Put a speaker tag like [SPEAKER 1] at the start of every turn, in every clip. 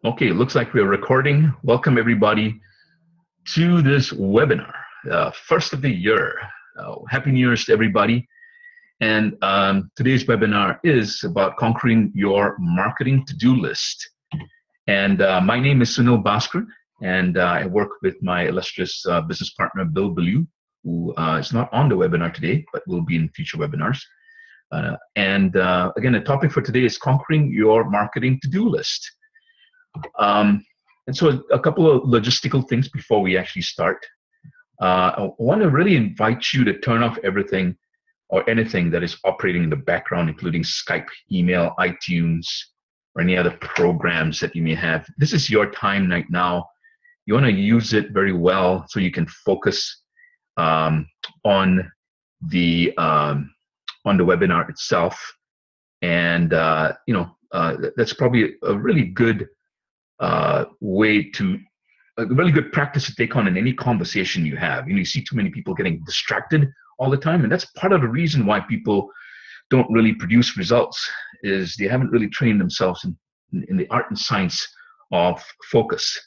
[SPEAKER 1] Okay, looks like we're recording. Welcome everybody to this webinar, first of the year. Happy New Year's to everybody. And today's webinar is about conquering your marketing to-do list. And my name is Sunil Bhaskar, and I work with my illustrious business partner, Bill Bellew, who is not on the webinar today, but will be in future webinars. Again, the topic for today is conquering your marketing to-do list. And so a couple of logistical things before we actually start. I want to really invite you to turn off everything or anything that is operating in the background, including Skype, email, iTunes, or any other programs that you may have. This is your time right now. You want to use it very well so you can focus on the webinar itself. And that's probably a really good a really good practice to take on in any conversation you have. You see too many people getting distracted all the time, and that's part of the reason why people don't really produce results, is they haven't really trained themselves in the art and science of focus.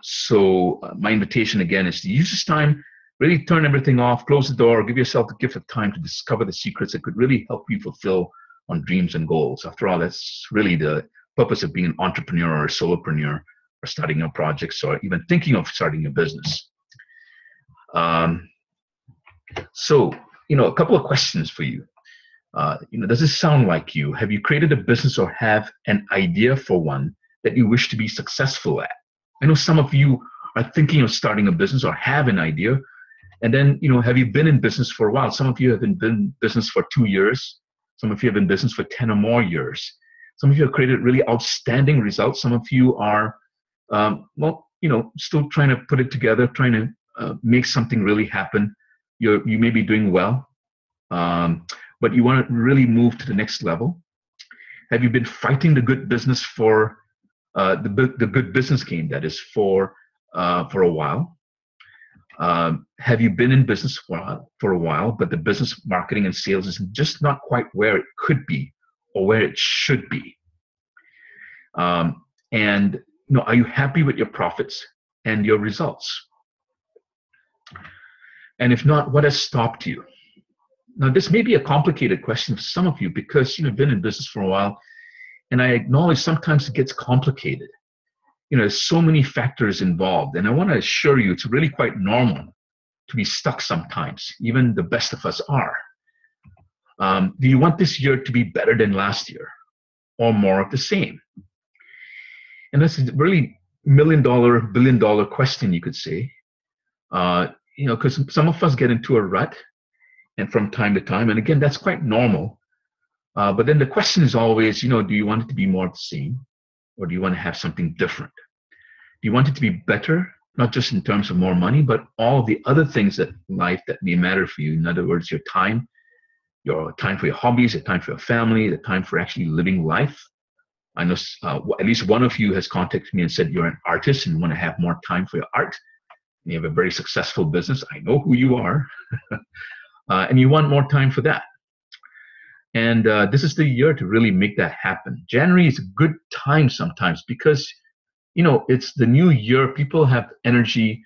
[SPEAKER 1] So my invitation again is to use this time, really turn everything off, close the door, give yourself the gift of time to discover the secrets that could really help you fulfill on dreams and goals. After all, that's really the purpose of being an entrepreneur or a solopreneur, or starting your projects, or even thinking of starting a business. So, a couple of questions for you. Does this sound like you? Have you created a business or have an idea for one that you wish to be successful at? I know some of you are thinking of starting a business or have an idea. And then, have you been in business for a while? Some of you have been in business for 2 years. Some of you have been in business for 10 or more years. Some of you have created really outstanding results. Some of you are, still trying to put it together, trying to make something really happen. You may be doing well, but you want to really move to the next level. Have you been fighting the good business for the good business game, that is, for a while? Have you been in business for a while, but the business marketing and sales is just not quite where it could be or where it should be? Are you happy with your profits and your results? And if not, what has stopped you? Now, this may be a complicated question for some of you because you've been in business for a while, and I acknowledge sometimes it gets complicated. There's so many factors involved, and I want to assure you it's really quite normal to be stuck sometimes. Even the best of us are. Do you want this year to be better than last year, or more of the same? And that's a really million-dollar, billion-dollar question, you could say. Because some of us get into a rut, and from time to time, and again, that's quite normal. But then the question is always, do you want it to be more of the same, or do you want to have something different? Do you want it to be better, not just in terms of more money, but all of the other things in life that may matter for you? In other words, your time for your hobbies, your time for your family, the time for actually living life. I know at least one of you has contacted me and said you're an artist and want to have more time for your art. And you have a very successful business. I know who you are. And you want more time for that. And this is the year to really make that happen. January is a good time sometimes because, it's the new year. People have energy,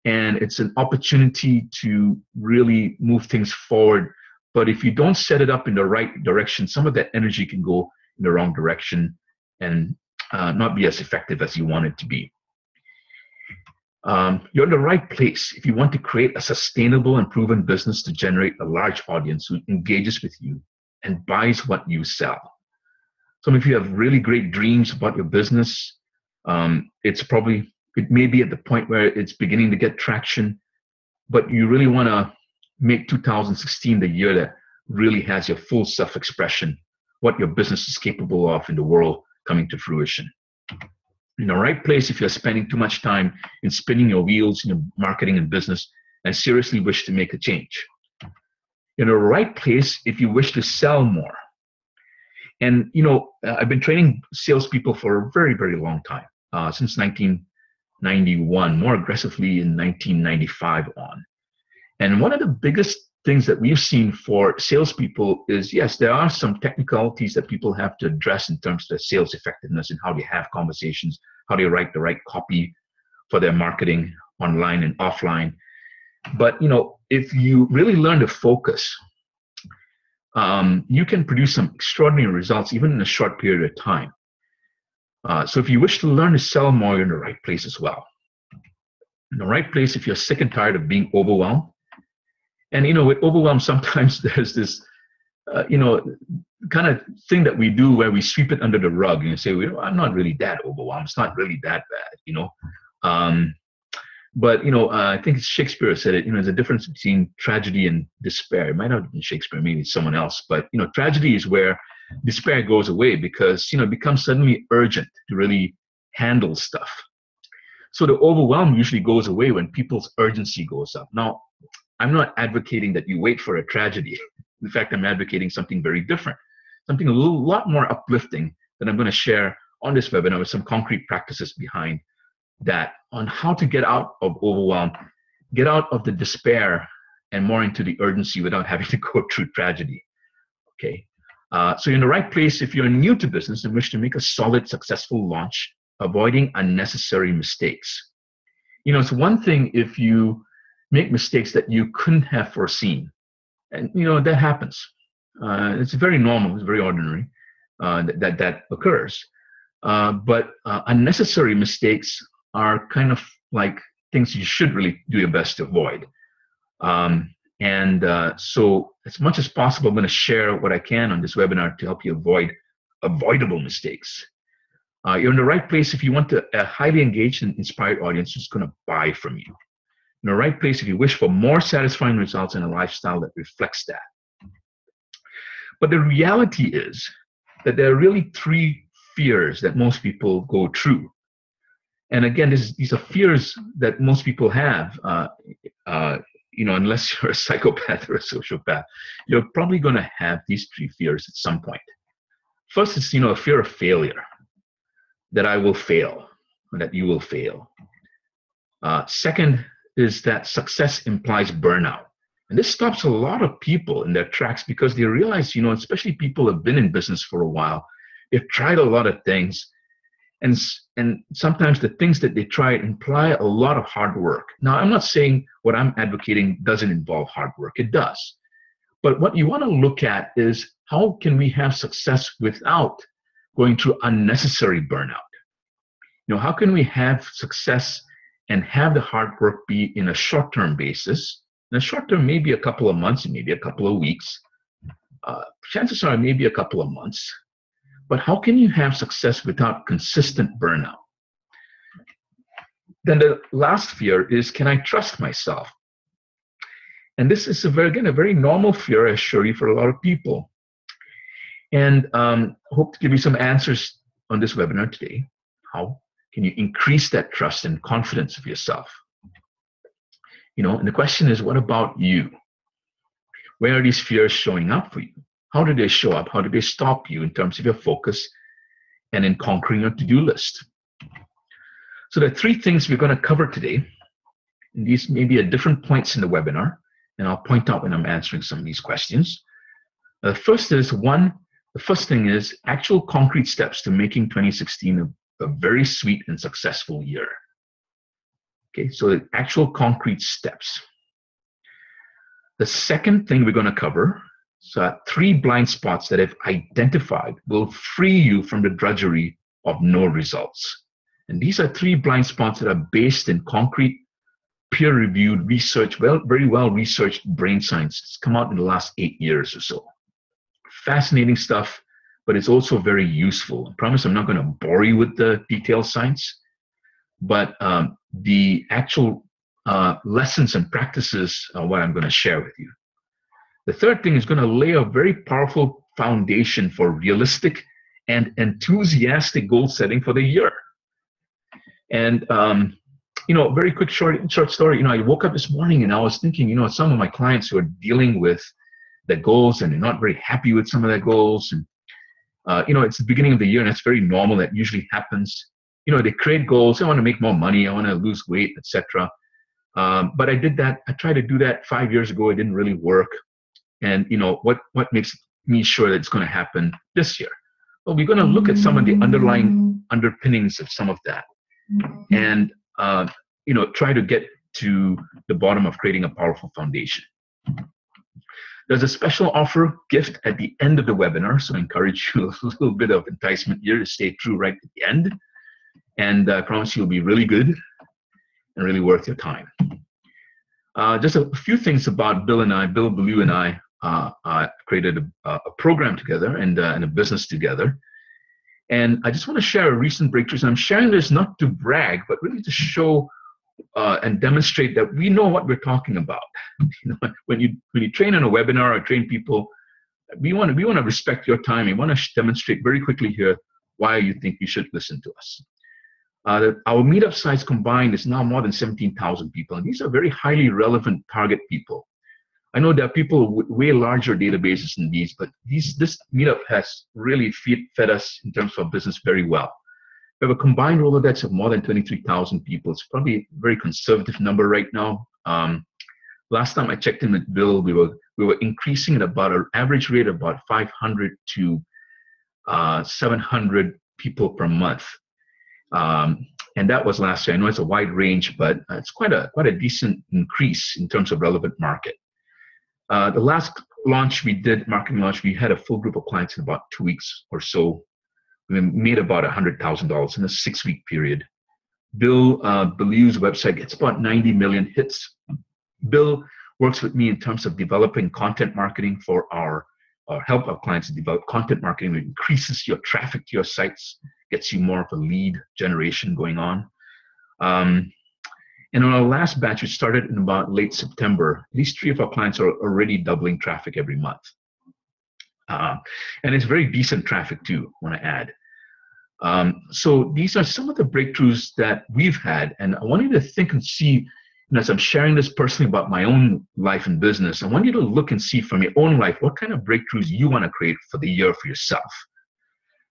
[SPEAKER 1] and it's an opportunity to really move things forward. But if you don't set it up in the right direction, some of that energy can go in the wrong direction and not be as effective as you want it to be. You're in the right place if you want to create a sustainable and proven business to generate a large audience who engages with you and buys what you sell. Some of you have really great dreams about your business. It may be at the point where it's beginning to get traction, but you really want to make 2016 the year that really has your full self-expression, what your business is capable of in the world coming to fruition. In the right place if you're spending too much time in spinning your wheels in your marketing and business and seriously wish to make a change. In the right place if you wish to sell more. And, I've been training salespeople for a very, very long time, since 1991, more aggressively in 1995 on. And one of the biggest things that we've seen for salespeople is, yes, there are some technicalities that people have to address in terms of their sales effectiveness and how they have conversations, how they write the right copy for their marketing online and offline. But if you really learn to focus, you can produce some extraordinary results even in a short period of time. So if you wish to learn to sell more, you're in the right place as well. In the right place if you're sick and tired of being overwhelmed. And with overwhelm, sometimes there's this, kind of thing that we do where we sweep it under the rug and say, I'm not really that overwhelmed. It's not really that bad, But I think Shakespeare said it. There's a difference between tragedy and despair. It might not have been Shakespeare, maybe it's someone else. But tragedy is where despair goes away because it becomes suddenly urgent to really handle stuff. So the overwhelm usually goes away when people's urgency goes up. Now, I'm not advocating that you wait for a tragedy. In fact, I'm advocating something very different, something a lot more uplifting that I'm going to share on this webinar with some concrete practices behind that on how to get out of overwhelm, get out of the despair, and more into the urgency without having to go through tragedy. Okay, so you're in the right place if you're new to business and wish to make a solid, successful launch, avoiding unnecessary mistakes. It's one thing if you make mistakes that you couldn't have foreseen, and that happens. It's very normal, it's very ordinary that occurs. But unnecessary mistakes are kind of like things you should really do your best to avoid. So as much as possible, I'm going to share what I can on this webinar to help you avoid avoidable mistakes. You're in the right place if you want a highly engaged and inspired audience who's going to buy from you. In the right place if you wish for more satisfying results and a lifestyle that reflects that. But the reality is that there are really three fears that most people go through. And again, these are fears that most people have, unless you're a psychopath or a sociopath. You're probably going to have these three fears at some point. First, it's a fear of failure, that I will fail, or that you will fail. Second is that success implies burnout. And this stops a lot of people in their tracks because they realize, especially people who have been in business for a while, they've tried a lot of things. And sometimes the things that they try imply a lot of hard work. Now, I'm not saying what I'm advocating doesn't involve hard work. It does. But what you want to look at is how can we have success without going through unnecessary burnout? How can we have success and have the hard work be in a short-term basis? And a short-term may be a couple of months, maybe a couple of weeks. Chances are maybe a couple of months. But how can you have success without consistent burnout? Then the last fear is, can I trust myself? And this is, a very normal fear, I assure you, for a lot of people. And hope to give you some answers on this webinar today. How can you increase that trust and confidence of yourself? And the question is, what about you? Where are these fears showing up for you? How do they show up? How do they stop you in terms of your focus and in conquering your to-do list? So there are three things we're going to cover today. And these may be at different points in the webinar, and I'll point out when I'm answering some of these questions. The first thing is actual concrete steps to making 2016 a very sweet and successful year. Okay, so the actual concrete steps. The second thing we're going to cover, so 3 blind spots that I've identified will free you from the drudgery of no results. And these are 3 blind spots that are based in concrete, peer-reviewed research, very well-researched brain science. It's come out in the last 8 years or so. Fascinating stuff, but it's also very useful. I promise I'm not going to bore you with the detailed science, but the actual lessons and practices are what I'm going to share with you. The third thing is going to lay a very powerful foundation for realistic and enthusiastic goal setting for the year. And, very quick short story. I woke up this morning and I was thinking, some of my clients who are dealing with their goals and they're not very happy with some of their goals. And, it's the beginning of the year and it's very normal. That usually happens. They create goals. I want to make more money. I want to lose weight, etc. But I did that. I tried to do that 5 years ago. It didn't really work. And what makes me sure that it's going to happen this year? Well, we're going to look at some of the underlying underpinnings of some of that, and try to get to the bottom of creating a powerful foundation. There's a special offer gift at the end of the webinar, so I encourage you a little bit of enticement here to stay true right at the end, and I promise you'll be really good and really worth your time. Just a few things about Bill and I. Bill Belew and I created a program together and a business together. And I just want to share a recent breakthrough. I'm sharing this not to brag, but really to show and demonstrate that we know what we're talking about. When you train in a webinar or train people, we want to respect your time. We want to demonstrate very quickly here why you think you should listen to us. Our meetup size combined is now more than 17,000 people, and these are very highly relevant target people. I know there are people with way larger databases than these, but this meetup has really fed us in terms of business very well. We have a combined Rolodex of more than 23,000 people. It's probably a very conservative number right now. Last time I checked in with Bill, we were increasing at about an average rate of about 500 to 700 people per month. And that was last year. I know it's a wide range, but it's quite a decent increase in terms of relevant market. The last marketing launch, we had a full group of clients in about 2 weeks or so. We made about $100,000 in a 6-week period. Bill Belew's website gets about 90 million hits. Bill works with me in terms of developing content marketing for help our clients to develop content marketing that increases your traffic to your sites, gets you more of a lead generation going on. And on our last batch, which started in about late September, these 3 of our clients are already doubling traffic every month. And it's very decent traffic too, when I add. So these are some of the breakthroughs that we've had. And I want you to think and see, as I'm sharing this personally about my own life and business, I want you to look and see from your own life what kind of breakthroughs you want to create for the year for yourself.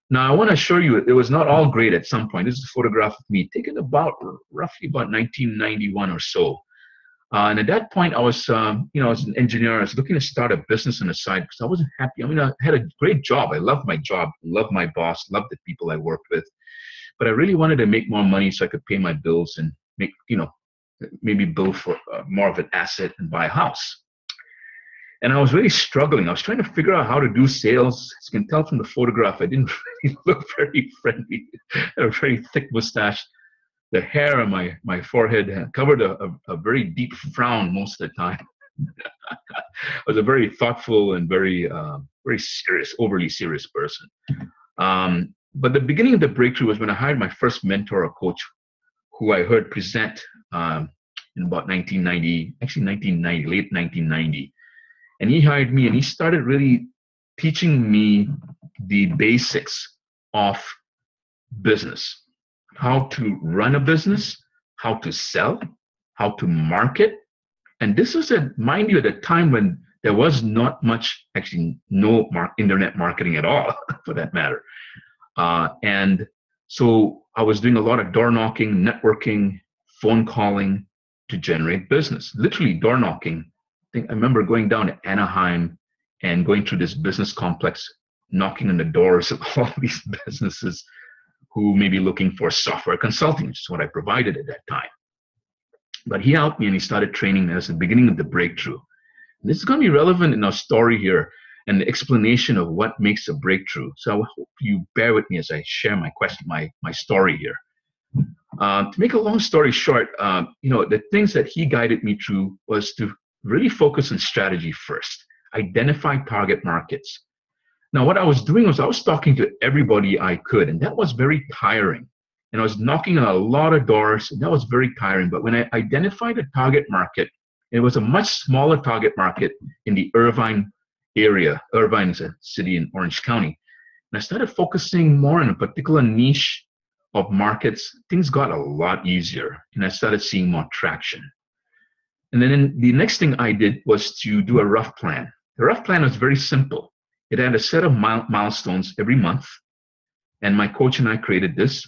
[SPEAKER 1] Now, I want to assure you, it was not all great at some point. This is a photograph of me taken roughly about 1991 or so. And at that point, I was an engineer. I was looking to start a business on the side because I wasn't happy. I had a great job. I loved my job, loved my boss, loved the people I worked with. But I really wanted to make more money so I could pay my bills and make, maybe build for more of an asset and buy a house. And I was really struggling. I was trying to figure out how to do sales. As you can tell from the photograph, I didn't really look very friendly. I had a very thick mustache. The hair on my forehead covered a very deep frown most of the time. I was a very thoughtful and very serious, overly serious person. But the beginning of the breakthrough was when I hired my first mentor or coach, who I heard present in about 1990, late 1990. And he hired me, and he started really teaching me the basics of business. How to run a business, how to sell, how to market. And this was, mind you, at a time when there was not much, actually no internet marketing at all, for that matter. And so I was doing a lot of door knocking, networking, phone calling to generate business, literally door knocking. I remember going down to Anaheim and going through this business complex, knocking on the doors of all these businesses who may be looking for software consulting, which is what I provided at that time. But he helped me, and he started training me as the beginning of the breakthrough. And this is going to be relevant in our story here and the explanation of what makes a breakthrough. So I hope you bear with me as I share my story here. To make a long story short, the things that he guided me through was to really focus on strategy first, identify target markets. Now, what I was doing was I was talking to everybody I could, and that was very tiring. And I was knocking on a lot of doors, and that was very tiring. But when I identified a target market, it was a much smaller target market in the Irvine area. Irvine is a city in Orange County. And I started focusing more on a particular niche of markets. Things got a lot easier, and I started seeing more traction. And then the next thing I did was to do a rough plan. The rough plan was very simple. It had a set of milestones every month, and my coach and I created this,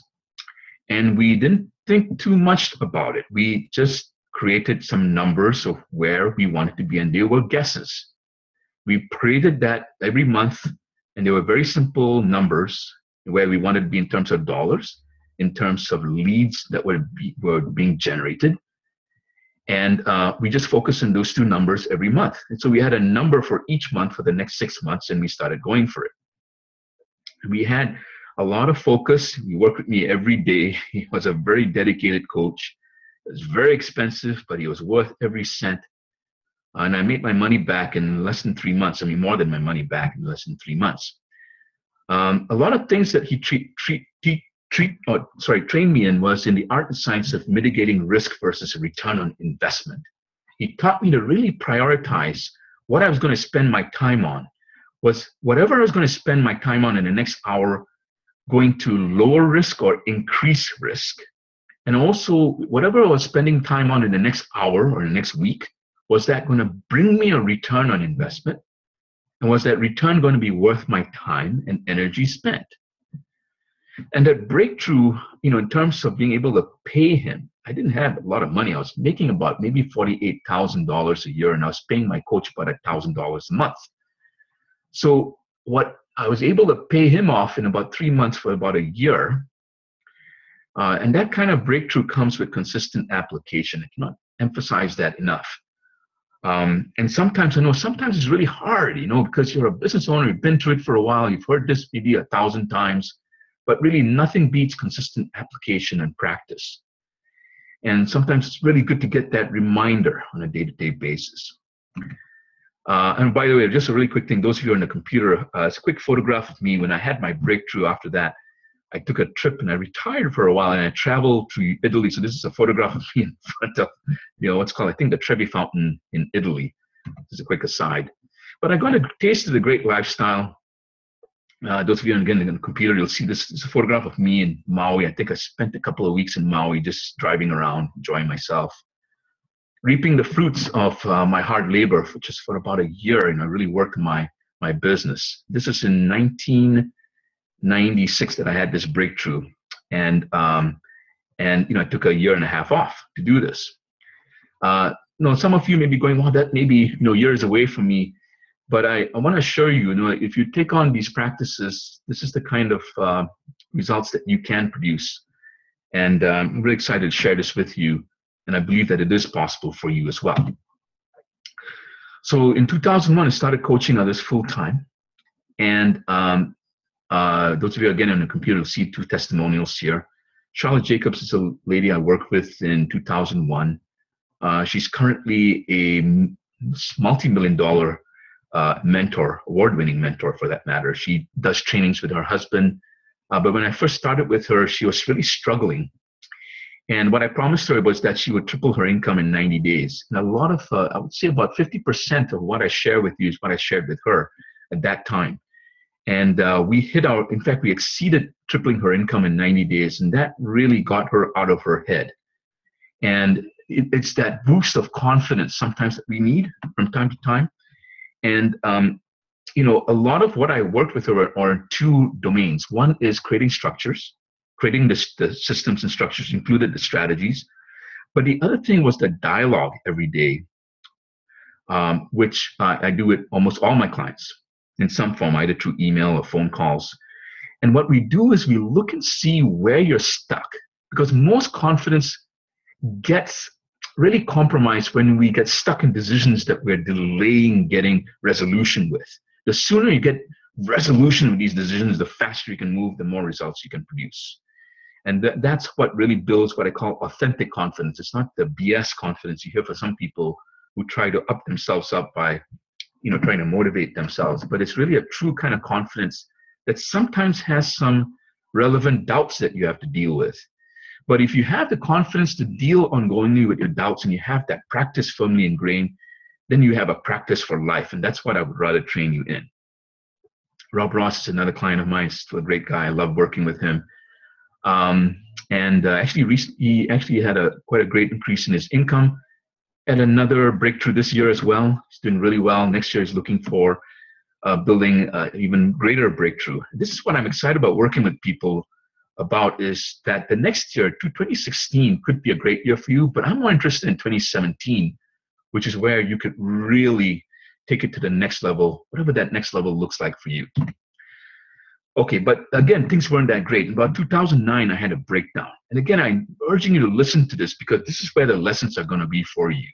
[SPEAKER 1] and we didn't think too much about it. We just created some numbers of where we wanted to be, and they were guesses. We created that every month, and they were very simple numbers where we wanted to be in terms of dollars, in terms of leads that were being generated. And we just focused on those two numbers every month. And so we had a number for each month for the next 6 months, and we started going for it. We had a lot of focus. He worked with me every day. He was a very dedicated coach. It was very expensive, but he was worth every cent. And I made my money back in less than 3 months. I mean, more than my money back in less than 3 months. A lot of things that he trained me in was in the art and science of mitigating risk versus a return on investment. He taught me to really prioritize what I was going to spend my time on. Was whatever I was going to spend my time on in the next hour going to lower risk or increase risk? And also, whatever I was spending time on in the next hour or the next week, was that going to bring me a return on investment? And was that return going to be worth my time and energy spent? And that breakthrough, in terms of being able to pay him, I didn't have a lot of money. I was making about maybe $48,000 a year, and I was paying my coach about $1,000 a month. So what I was able to pay him off in about 3 months for about a year. And that kind of breakthrough comes with consistent application. I cannot emphasize that enough. And sometimes it's really hard, because you're a business owner, you've been through it for a while, you've heard this maybe 1,000 times, but really nothing beats consistent application and practice. And sometimes it's really good to get that reminder on a day-to-day basis. And by the way, just a really quick thing, those of you on the computer, it's a quick photograph of me when I had my breakthrough. After that, I took a trip and I retired for a while, and I traveled to Italy. So this is a photograph of me in front of, what's called, I think, the Trevi Fountain in Italy. This is a quick aside. But I got a taste of the great lifestyle. Those of you, again, on the computer, you'll see this. This is a photograph of me in Maui. I think I spent a couple of weeks in Maui just driving around, enjoying myself, reaping the fruits of my hard labor, which is for about a year, and I really worked my business. This is in 1996 that I had this breakthrough, and I took a year and a half off to do this. Some of you may be going, well, that may be years away from me, but I want to assure you, if you take on these practices, this is the kind of results that you can produce, and I'm really excited to share this with you. And I believe that it is possible for you as well. So in 2001, I started coaching others full-time. And those of you, again, on the computer will see 2 testimonials here. Charlotte Jacobs is a lady I worked with in 2001. She's currently a multi-million-dollar mentor, award-winning mentor for that matter. She does trainings with her husband. But when I first started with her, she was really struggling. And what I promised her was that she would triple her income in 90 days. And a lot of, I would say about 50% of what I share with you is what I shared with her at that time. And we exceeded tripling her income in 90 days. And that really got her out of her head. And it's that boost of confidence sometimes that we need from time to time. And, a lot of what I worked with her are 2 domains. One is creating structures. Creating the systems and structures, included the strategies. But the other thing was the dialogue every day, which I do with almost all my clients in some form, either through email or phone calls. And what we do is we look and see where you're stuck, because most confidence gets really compromised when we get stuck in decisions that we're delaying getting resolution with. The sooner you get resolution with these decisions, the faster you can move, the more results you can produce. And that's what really builds what I call authentic confidence. It's not the BS confidence you hear for some people who try to up themselves up by, trying to motivate themselves. But it's really a true kind of confidence that sometimes has some relevant doubts that you have to deal with. But if you have the confidence to deal ongoingly with your doubts and you have that practice firmly ingrained, then you have a practice for life. And that's what I would rather train you in. Rob Ross is another client of mine. He's still a great guy. I love working with him. He actually had quite a great increase in his income. And another breakthrough this year as well. He's doing really well. Next year he's looking for building even greater breakthrough. This is what I'm excited about working with people about is that the next year, 2016, could be a great year for you, but I'm more interested in 2017, which is where you could really take it to the next level, whatever that next level looks like for you. Okay, but again, things weren't that great. In about 2009, I had a breakdown. And again, I'm urging you to listen to this because this is where the lessons are going to be for you.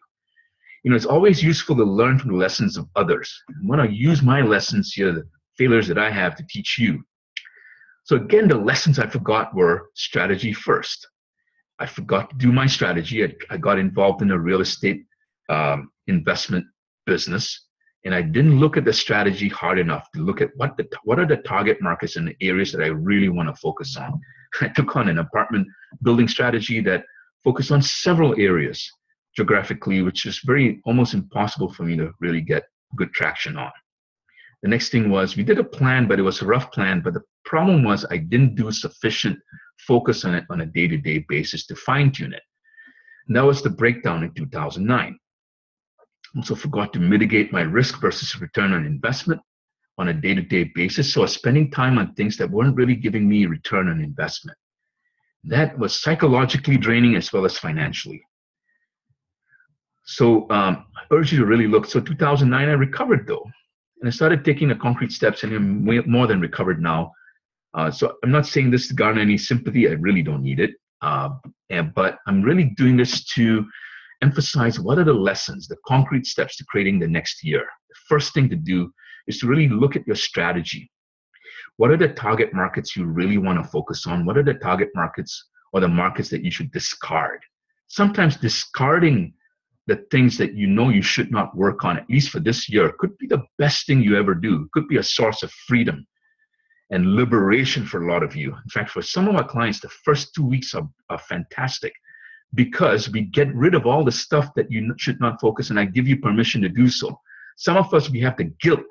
[SPEAKER 1] It's always useful to learn from the lessons of others. I want to use my lessons here, the failures that I have, to teach you. So again, the lessons I forgot were strategy first. I forgot to do my strategy. I got involved in a real estate investment business, and I didn't look at the strategy hard enough to look at what are the target markets and the areas that I really want to focus on. I took on an apartment building strategy that focused on several areas geographically, which is almost impossible for me to really get good traction on. The next thing was we did a plan, but it was a rough plan. But the problem was I didn't do sufficient focus on it on a day-to-day basis to fine-tune it. And that was the breakdown in 2009. Also forgot to mitigate my risk versus return on investment on a day-to-day basis. So I was spending time on things that weren't really giving me return on investment. That was psychologically draining as well as financially. So I urge you to really look. So 2009, I recovered though. And I started taking the concrete steps, and I'm more than recovered now. So I'm not saying this to garner any sympathy. I really don't need it. But I'm really doing this to emphasize what are the lessons, the concrete steps to creating the next year. The first thing to do is to really look at your strategy. What are the target markets you really want to focus on? What are the target markets or the markets that you should discard? Sometimes discarding the things that you should not work on, at least for this year, could be the best thing you ever do. It could be a source of freedom and liberation for a lot of you. In fact, for some of our clients, the first 2 weeks are fantastic because we get rid of all the stuff that you should not focus on. I give you permission to do so. Some of us, we have the guilt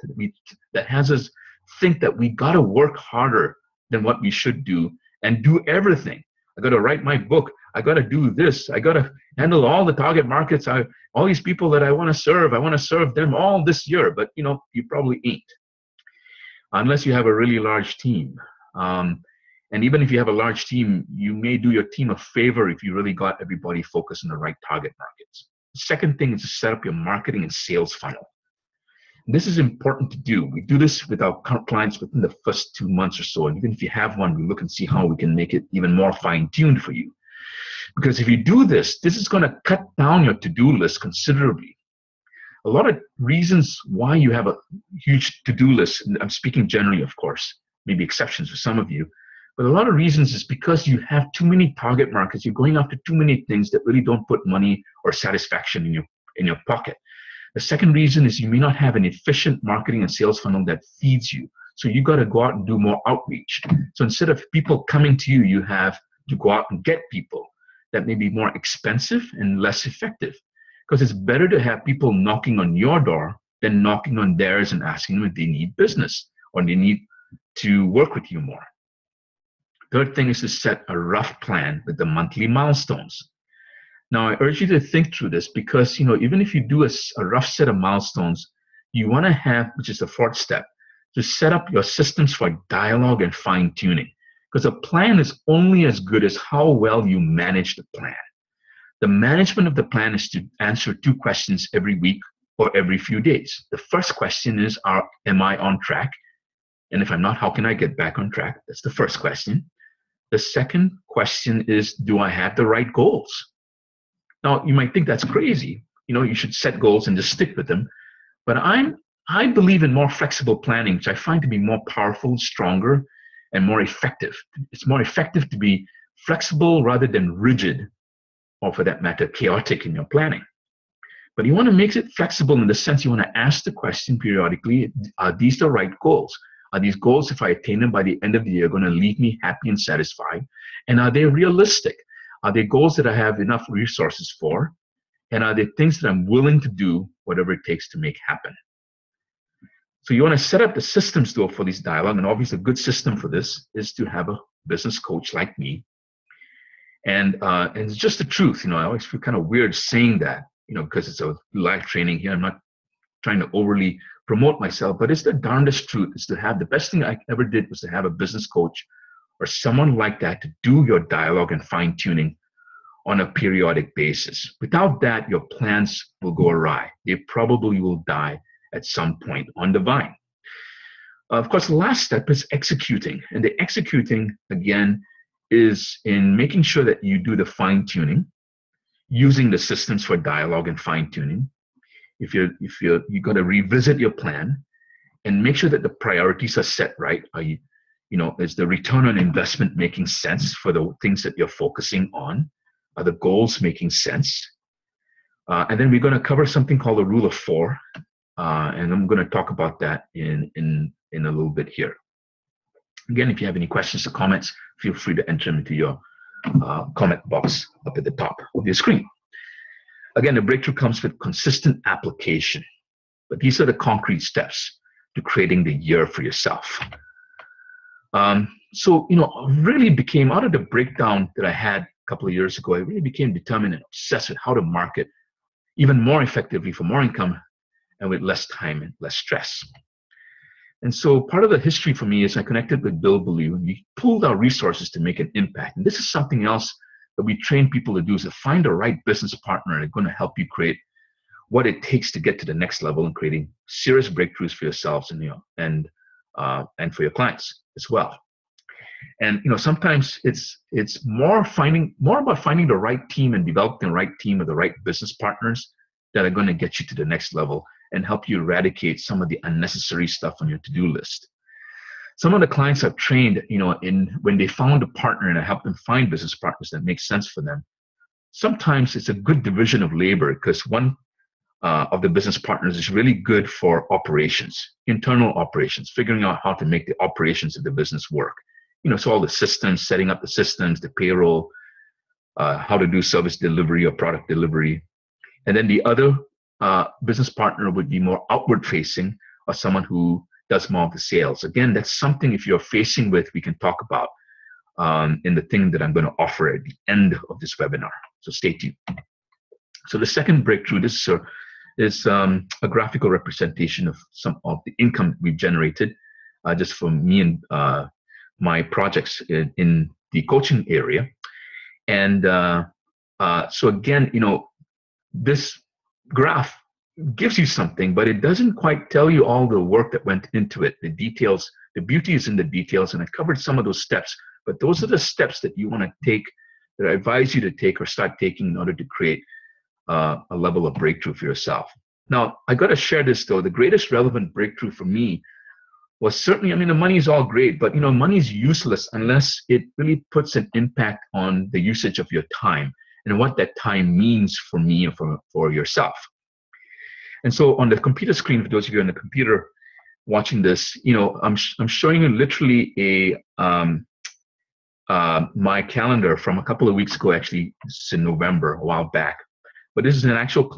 [SPEAKER 1] that has us think that we got to work harder than what we should do and do everything. I got to write my book. I got to do this. I got to handle all the target markets. All these people that I want to serve. I want to serve them all this year. But you probably ain't, unless you have a really large team. And even if you have a large team, you may do your team a favor if you really got everybody focused on the right target markets. The second thing is to set up your marketing and sales funnel. This is important to do. We do this with our clients within the first 2 months or so. And even if you have one, we look and see how we can make it even more fine-tuned for you. Because if you do this, this is going to cut down your to-do list considerably. A lot of reasons why you have a huge to-do list, and I'm speaking generally, of course, maybe exceptions for some of you, but a lot of reasons is because you have too many target markets. You're going after too many things that really don't put money or satisfaction in your pocket. The second reason is you may not have an efficient marketing and sales funnel that feeds you. So you got to go out and do more outreach. So instead of people coming to you, you have to go out and get people. That may be more expensive and less effective, because it's better to have people knocking on your door than knocking on theirs and asking them if they need business or they need to work with you more. Third thing is to set a rough plan with the monthly milestones. Now, I urge you to think through this because, even if you do a rough set of milestones, you want to have, which is the fourth step, to set up your systems for dialogue and fine-tuning. Because a plan is only as good as how well you manage the plan. The management of the plan is to answer 2 questions every week or every few days. The first question is, am I on track? And if I'm not, how can I get back on track? That's the first question. The second question is, do I have the right goals? Now, you might think that's crazy. You should set goals and just stick with them. But I believe in more flexible planning, which I find to be more powerful, stronger, and more effective. It's more effective to be flexible rather than rigid, or for that matter, chaotic in your planning. But you want to make it flexible in the sense you want to ask the question periodically, are these the right goals? Are these goals, if I attain them by the end of the year, going to leave me happy and satisfied? And are they realistic? Are they goals that I have enough resources for? And are they things that I'm willing to do whatever it takes to make happen? So you want to set up the systems, though, for this dialogue. And obviously a good system for this is to have a business coach like me. And it's just the truth. I always feel kind of weird saying that, because it's a live training here. I'm not trying to overly promote myself, but it's the darndest truth. Is to have the best thing I ever did was to have a business coach or someone like that to do your dialogue and fine tuning on a periodic basis. Without that, your plans will go awry. They probably will die at some point on the vine. Of course, the last step is executing. And the executing, again, is in making sure that you do the fine tuning, using the systems for dialogue and fine tuning. If you got to revisit your plan and make sure that the priorities are set right. Is the return on investment making sense for the things that you're focusing on? Are the goals making sense? And then we're going to cover something called the rule of 4. And I'm going to talk about that in a little bit here. Again, if you have any questions or comments, feel free to enter them into your comment box up at the top of your screen. Again, the breakthrough comes with consistent application. But these are the concrete steps to creating the year for yourself. Really became, out of the breakdown that I had a couple of years ago, I really became determined and obsessed with how to market even more effectively for more income and with less time and less stress. And so part of the history for me is I connected with Bill Ballou, and we pooled our resources to make an impact. And this is something else that we train people to do, is to find the right business partner that's going to help you create what it takes to get to the next level and creating serious breakthroughs for yourselves and for your clients as well. And sometimes it's more about finding the right team and developing the right team of the right business partners that are going to get you to the next level and help you eradicate some of the unnecessary stuff on your to-do list. Some of the clients I've trained, when they found a partner and I help them find business partners that make sense for them, sometimes it's a good division of labor because one of the business partners is really good for operations, internal operations, figuring out how to make the operations of the business work. So all the systems, setting up the systems, the payroll, how to do service delivery or product delivery. And then the other business partner would be more outward facing, or someone who does more of the sales. Again, that's something if you're facing with, we can talk about in the thing that I'm going to offer at the end of this webinar. So stay tuned. So the second breakthrough, this is a graphical representation of some of the income we've generated just for me and my projects in the coaching area. And so again, this graph gives you something, but it doesn't quite tell you all the work that went into it. The details, the beauty is in the details, and I covered some of those steps, but those are the steps that you want to take, that I advise you to take or start taking in order to create a level of breakthrough for yourself. Now, I got to share this though. The greatest relevant breakthrough for me was certainly, the money is all great, but money is useless unless it really puts an impact on the usage of your time and what that time means for me and for yourself. And so on the computer screen, for those of you on the computer watching this, I'm showing you literally my calendar from a couple of weeks ago. Actually, it's in November, a while back. But this is an actual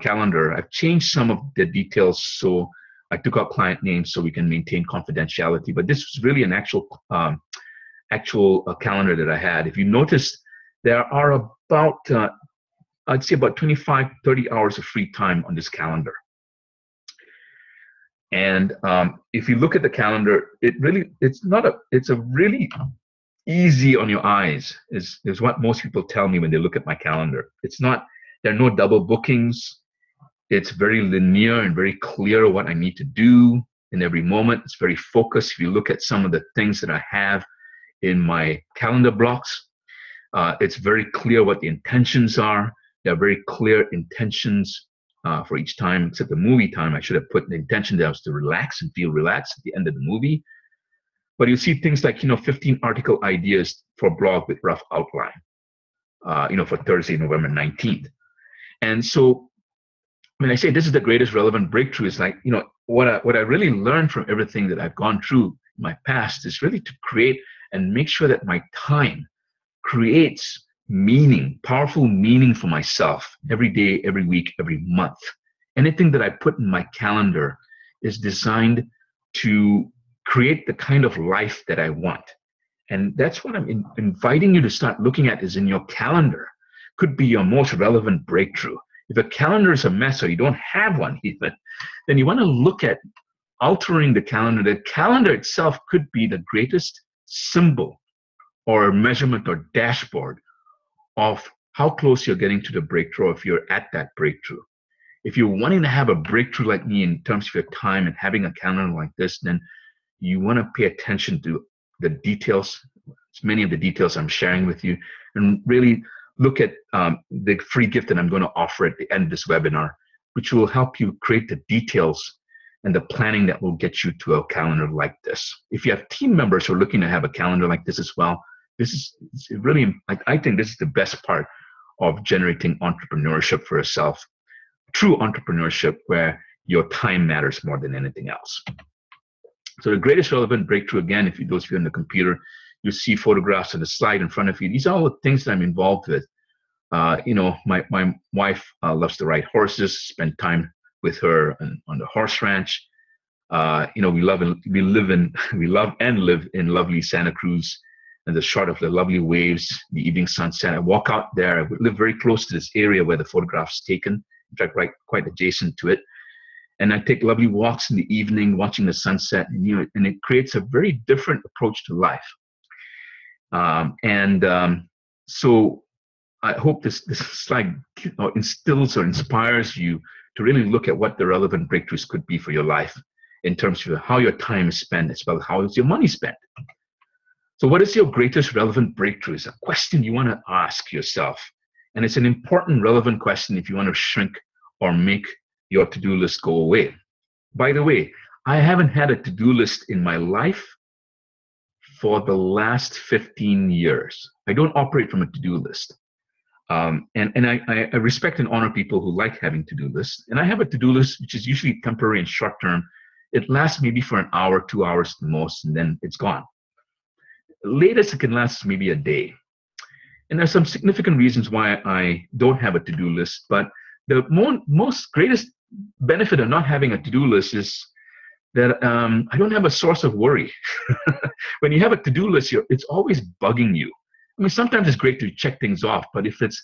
[SPEAKER 1] calendar. I've changed some of the details, so I took out client names so we can maintain confidentiality. But this was really an actual calendar that I had. If you notice, there are about I'd say about 25, 30 hours of free time on this calendar. And if you look at the calendar, it's a really easy on your eyes is what most people tell me when they look at my calendar. There are no double bookings. It's very linear and very clear what I need to do in every moment. It's very focused. If you look at some of the things that I have in my calendar blocks, it's very clear what the intentions are. There are very clear intentions for each time, except the movie time. I should have put the intention there was to relax and feel relaxed at the end of the movie. But you see things like, 15 article ideas for blog with rough outline, for Thursday, November 19th. And so when I say this is the greatest relevant breakthrough, is like, what I really learned from everything that I've gone through in my past is really to create and make sure that my time creates meaning, powerful meaning for myself every day, every week, every month. Anything that I put in my calendar is designed to create the kind of life that I want. And that's what I'm inviting you to start looking at, is in your calendar. Could be your most relevant breakthrough. If a calendar is a mess or you don't have one even, then you want to look at altering the calendar. The calendar itself could be the greatest symbol or measurement or dashboard of how close you're getting to the breakthrough, if you're at that breakthrough. If you're wanting to have a breakthrough like me in terms of your time and having a calendar like this, then you want to pay attention to the details, many of the details I'm sharing with you, and really look at the free gift that I'm going to offer at the end of this webinar, which will help you create the details and the planning that will get you to a calendar like this. If you have team members who are looking to have a calendar like this as well, this is really, I think this is the best part of generating entrepreneurship for yourself, true entrepreneurship where your time matters more than anything else. So the greatest relevant breakthrough, again, if you, those of you on the computer, you see photographs on the slide in front of you. These are all the things that I'm involved with. You know, my wife loves to ride horses, spend time with her on the horse ranch. You know, we love and live in lovely Santa Cruz, and the shot of the lovely waves, the evening sunset. I walk out there. I live very close to this area where the photograph's taken, in fact, right quite adjacent to it. And I take lovely walks in the evening, watching the sunset, and, you know, and it creates a very different approach to life. So I hope this slide instills or inspires you to really look at what the relevant breakthroughs could be for your life in terms of how your time is spent, as well as how is your money spent. So what is your greatest relevant breakthrough? Is a question you want to ask yourself. And it's an important, relevant question if you want to shrink or make your to-do list go away. By the way, I haven't had a to-do list in my life for the last 15 years. I don't operate from a to-do list. And I respect and honor people who like having to-do lists. And I have a to-do list, which is usually temporary and short-term. It lasts maybe for an hour, 2 hours the most, and then it's gone. Latest, it can last maybe a day. And there's some significant reasons why I don't have a to-do list, but the most greatest benefit of not having a to-do list is that I don't have a source of worry. When you have a to-do list, it's always bugging you. I mean, sometimes it's great to check things off, but if it's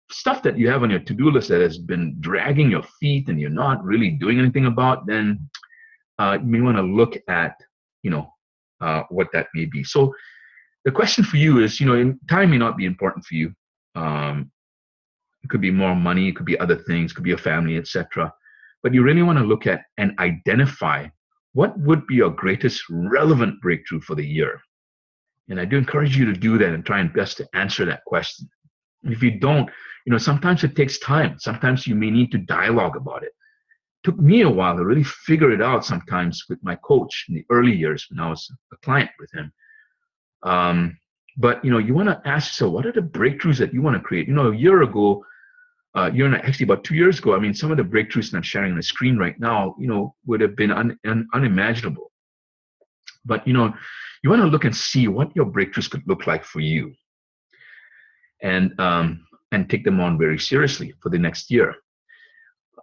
[SPEAKER 1] stuff that you have on your to-do list that has been dragging your feet and you're not really doing anything about, then you may want to look at, you know, what that may be. So the question for you is, you know, time may not be important for you. It could be more money, it could be other things, it could be a family, etc. But you really want to look at and identify what would be your greatest relevant breakthrough for the year. And I do encourage you to do that and try and best to answer that question. And if you don't, you know, sometimes it takes time. Sometimes you may need to dialogue about it. It took me a while to really figure it out sometimes with my coach in the early years when I was a client with him. But, you know, you want to ask yourself, what are the breakthroughs that you want to create? You know, a year ago, actually about 2 years ago, I mean, some of the breakthroughs that I'm sharing on the screen right now, you know, would have been unimaginable. But, you know, you want to look and see what your breakthroughs could look like for you, and take them on very seriously for the next year.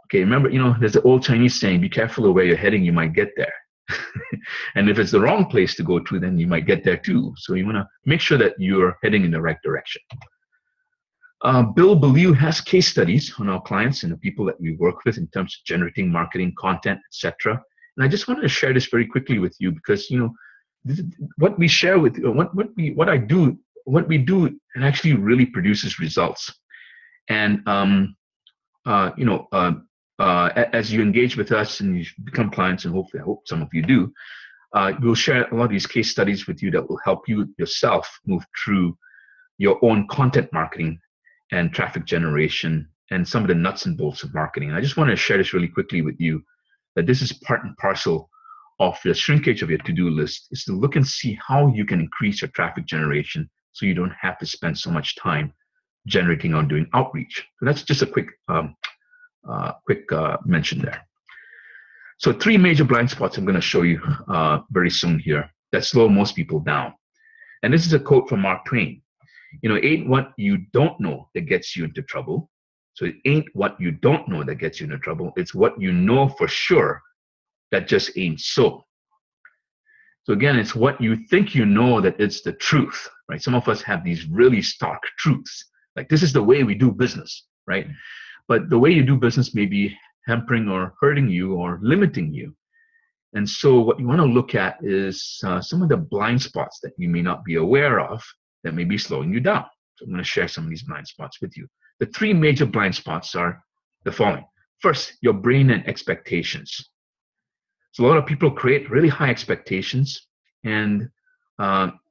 [SPEAKER 1] Okay, remember, you know, there's the old Chinese saying, be careful of where you're heading, you might get there. And if it's the wrong place to go to, then you might get there too. So you want to make sure that you're heading in the right direction. Bill Bellew has case studies on our clients and the people that we work with in terms of generating marketing content, etc. And I just wanted to share this very quickly with you because, you know, what we share with what we do, it actually really produces results. And you know, as you engage with us and you become clients, and hopefully, I hope some of you do, we'll share a lot of these case studies with you that will help you yourself move through your own content marketing and traffic generation and some of the nuts and bolts of marketing. And I just want to share this really quickly with you, that this is part and parcel of the shrinkage of your to-do list, is to look and see how you can increase your traffic generation so you don't have to spend so much time generating or doing outreach. So that's just a quick mention there. So 3 major blind spots I'm going to show you very soon here that slow most people down. And this is a quote from Mark Twain. You know, it ain't what you don't know that gets you into trouble. So it ain't what you don't know that gets you into trouble. It's what you know for sure that just ain't so. So again, it's what you think you know that it's the truth, right? Some of us have these really stark truths. Like, this is the way we do business, right? But the way you do business may be hampering or hurting you or limiting you. And so what you want to look at is some of the blind spots that you may not be aware of that may be slowing you down. So I'm going to share some of these blind spots with you. The three major blind spots are the following. First, your brain and expectations. So a lot of people create really high expectations, and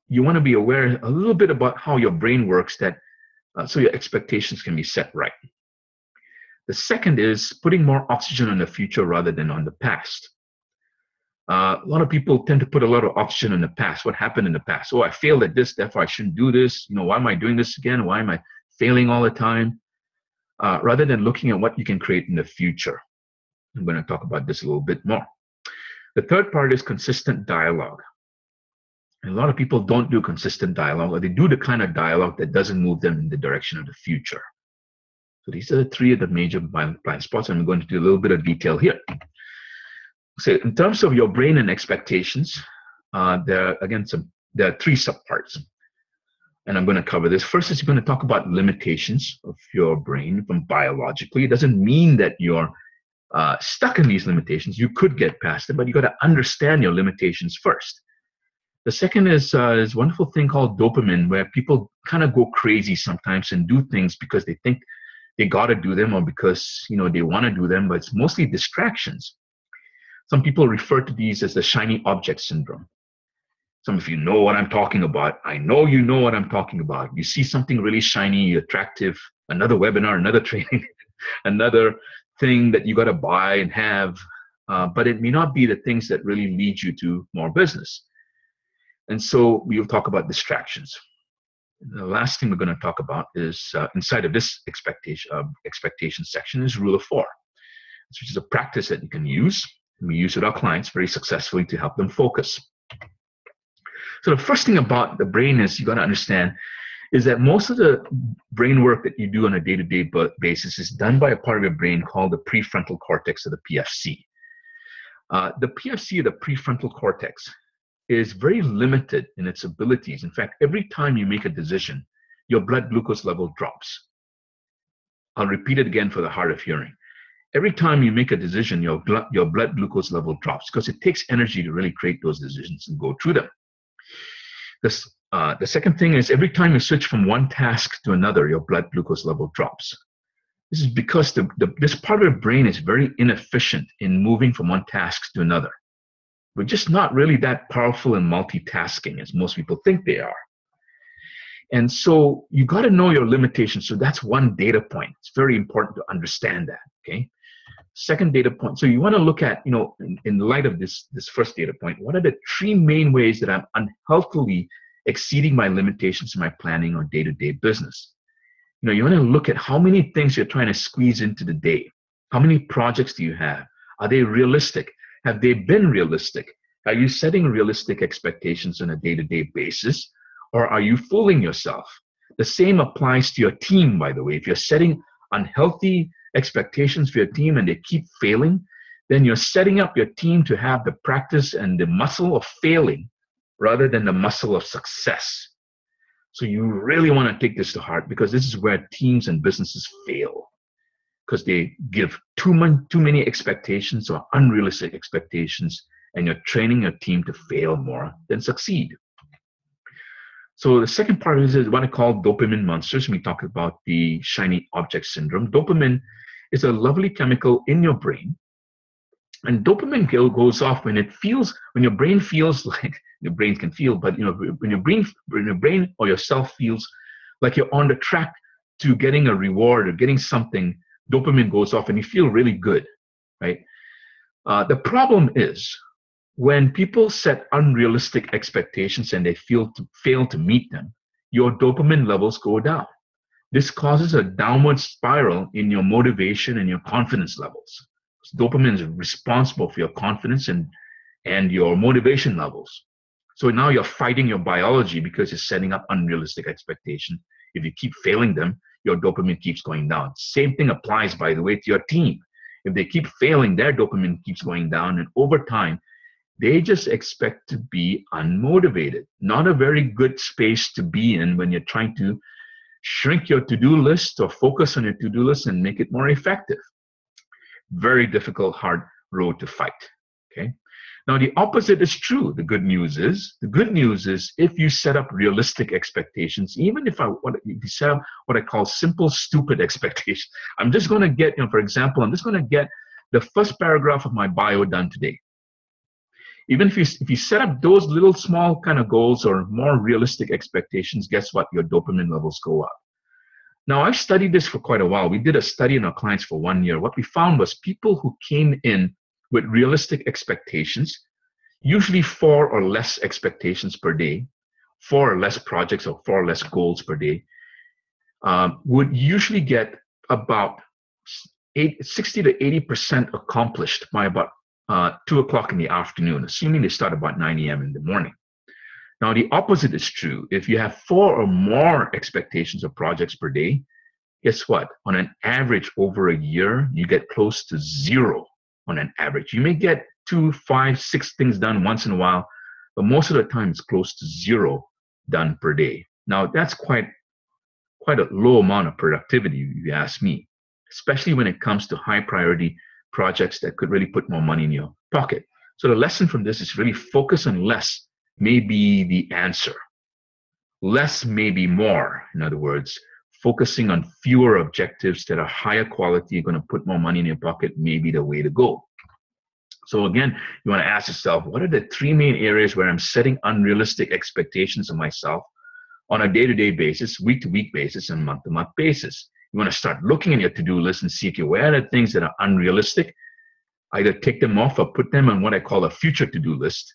[SPEAKER 1] you want to be aware a little bit about how your brain works so your expectations can be set right. The second is putting more oxygen on the future rather than on the past. A lot of people tend to put a lot of oxygen in the past. What happened in the past? Oh, I failed at this, therefore I shouldn't do this. Why am I doing this again? Why am I failing all the time? Rather than looking at what you can create in the future. I'm going to talk about this a little bit more. The third part is consistent dialogue. And a lot of people don't do consistent dialogue, or they do the kind of dialogue that doesn't move them in the direction of the future. So these are the three of the major blind spots, and I'm going to do a little bit of detail here. So in terms of your brain and expectations, there are three subparts. And I'm going to cover this. First is you're going to talk about limitations of your brain from biologically. It doesn't mean that you're stuck in these limitations. You could get past it, but you got to understand your limitations first. The second is this wonderful thing called dopamine, where people kind of go crazy sometimes and do things because they think they got to do them, or because they want to do them, but it's mostly distractions. Some people refer to these as the shiny object syndrome. Some of you know what I'm talking about. I know you know what I'm talking about. You see something really shiny, attractive, another webinar, another training, another thing that you got to buy and have, but it may not be the things that really lead you to more business. And so we'll talk about distractions. The last thing we're going to talk about is inside of this expectation section is Rule of 4, which is a practice that you can use. And we use with our clients very successfully to help them focus. So the first thing about the brain is you got to understand is that most of the brain work that you do on a day-to-day basis is done by a part of your brain called the prefrontal cortex, or the PFC. The PFC, or the prefrontal cortex, is very limited in its abilities. In fact, every time you make a decision, your blood glucose level drops. I'll repeat it again for the hard of hearing. Every time you make a decision, your blood glucose level drops because it takes energy to really create those decisions and go through them. The second thing is every time you switch from one task to another, your blood glucose level drops. This is because this part of the brain is very inefficient in moving from one task to another. We're just not really that powerful in multitasking as most people think they are. And so you got to know your limitations. So that's one data point. It's very important to understand that, okay? Second data point. So you want to look at, in light of this first data point, what are the three main ways that I'm unhealthily exceeding my limitations in my planning or day-to-day business? You want to look at how many things you're trying to squeeze into the day. How many projects do you have? Are they realistic? Have they been realistic? Are you setting realistic expectations on a day-to-day basis, or are you fooling yourself? The same applies to your team, by the way. If you're setting unhealthy expectations for your team and they keep failing, then you're setting up your team to have the practice and the muscle of failing rather than the muscle of success. So you really want to take this to heart, because this is where teams and businesses fail, because they give too many expectations or unrealistic expectations, and you're training your team to fail more than succeed. So the second part is what I call dopamine monsters. We talked about the shiny object syndrome. Dopamine is a lovely chemical in your brain. And dopamine goes off when your brain feels like, your brain can feel, but when your brain or yourself feels like you're on the track to getting a reward or getting something, dopamine goes off and you feel really good, right? The problem is when people set unrealistic expectations and they fail to meet them, your dopamine levels go down. This causes a downward spiral in your motivation and your confidence levels. Dopamine is responsible for your confidence and your motivation levels. So now you're fighting your biology because you're setting up unrealistic expectations. If you keep failing them, your dopamine keeps going down. Same thing applies, by the way, to your team. If they keep failing, their dopamine keeps going down, and over time, they just expect to be unmotivated. Not a very good space to be in when you're trying to shrink your to-do list or focus on your to-do list and make it more effective. Very difficult, hard road to fight, okay? Now, the opposite is true. The good news is if you set up realistic expectations, even if you set up what I call simple, stupid expectations, I'm just going to get, for example, I'm just going to get the first paragraph of my bio done today. Even if you set up those little small kind of goals or more realistic expectations, guess what? Your dopamine levels go up. Now, I've studied this for quite a while. We did a study on our clients for 1 year. What we found was people who came in with realistic expectations, usually 4 or less expectations per day, 4 or less projects or 4 or less goals per day, would usually get about 60 to 80% accomplished by about 2 o'clock in the afternoon, assuming they start about 9 a.m. in the morning. Now, the opposite is true. If you have 4 or more expectations of projects per day, guess what? On an average over a year, you get close to 0 on an average. You may get 2, 5, 6 things done once in a while, but most of the time it's close to 0 done per day. Now, that's quite a low amount of productivity, if you ask me, especially when it comes to high priority projects that could really put more money in your pocket. So the lesson from this is really focus on less may be the answer. Less may be more. In other words, focusing on fewer objectives that are higher quality, going to put more money in your pocket, may be the way to go. So again, you want to ask yourself, what are the 3 main areas where I'm setting unrealistic expectations of myself on a day-to-day basis, week-to-week basis, and month-to-month basis? You want to start looking at your to-do list and see, okay, where are the things that are unrealistic? Either take them off or put them on what I call a future to-do list,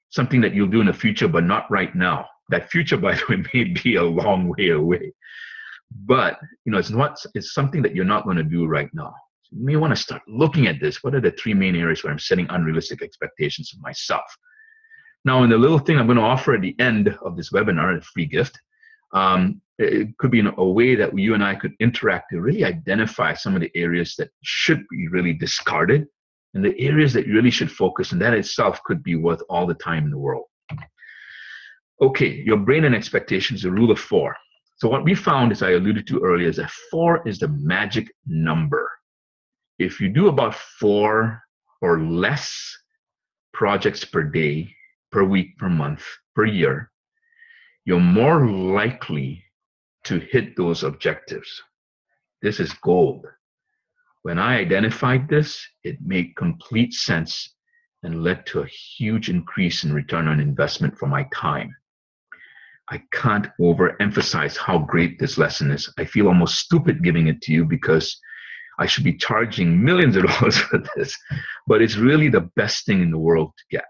[SPEAKER 1] something that you'll do in the future, but not right now. That future, by the way, may be a long way away. But it's something that you're not going to do right now. So you may want to start looking at this. What are the 3 main areas where I'm setting unrealistic expectations of myself? Now, in the little thing I'm going to offer at the end of this webinar, a free gift, it could be in a way that you and I could interact to really identify some of the areas that should be really discarded and the areas that you really should focus, and that itself could be worth all the time in the world. Okay, your brain and expectations, the rule of 4. So what we found, as I alluded to earlier, is that 4 is the magic number. If you do about 4 or less projects per day, per week, per month, per year, you're more likely to hit those objectives. This is gold. When I identified this, it made complete sense and led to a huge increase in return on investment for my time. I can't overemphasize how great this lesson is. I feel almost stupid giving it to you because I should be charging millions of dollars for this, but it's really the best thing in the world to get.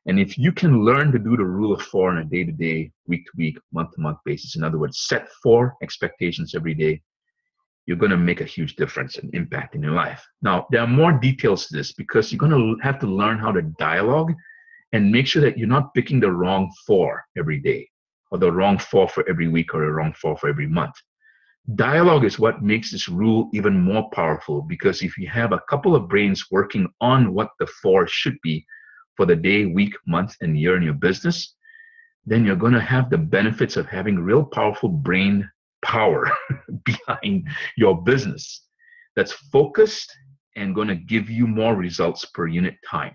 [SPEAKER 1] And if you can learn to do the rule of 4 on a day-to-day, week-to-week, month-to-month basis, in other words, set 4 expectations every day, you're going to make a huge difference and impact in your life. Now, there are more details to this because you're going to have to learn how to dialogue and make sure that you're not picking the wrong 4 every day or the wrong 4 for every week or the wrong 4 for every month. Dialogue is what makes this rule even more powerful, because if you have a couple of brains working on what the 4 should be for the day, week, month, and year in your business, then you're going to have the benefits of having real powerful brain power behind your business that's focused and going to give you more results per unit time.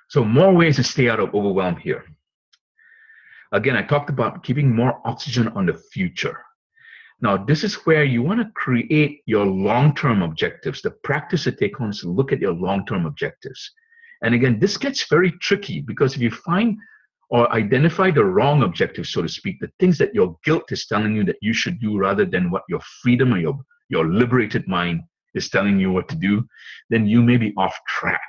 [SPEAKER 1] So more ways to stay out of overwhelm here. Again, I talked about keeping more oxygen on the future. Now, this is where you want to create your long-term objectives. The practice to take home is to look at your long-term objectives. And again, this gets very tricky because if you find or identify the wrong objectives, so to speak, the things that your guilt is telling you that you should do rather than what your freedom or your liberated mind is telling you what to do, then you may be off track.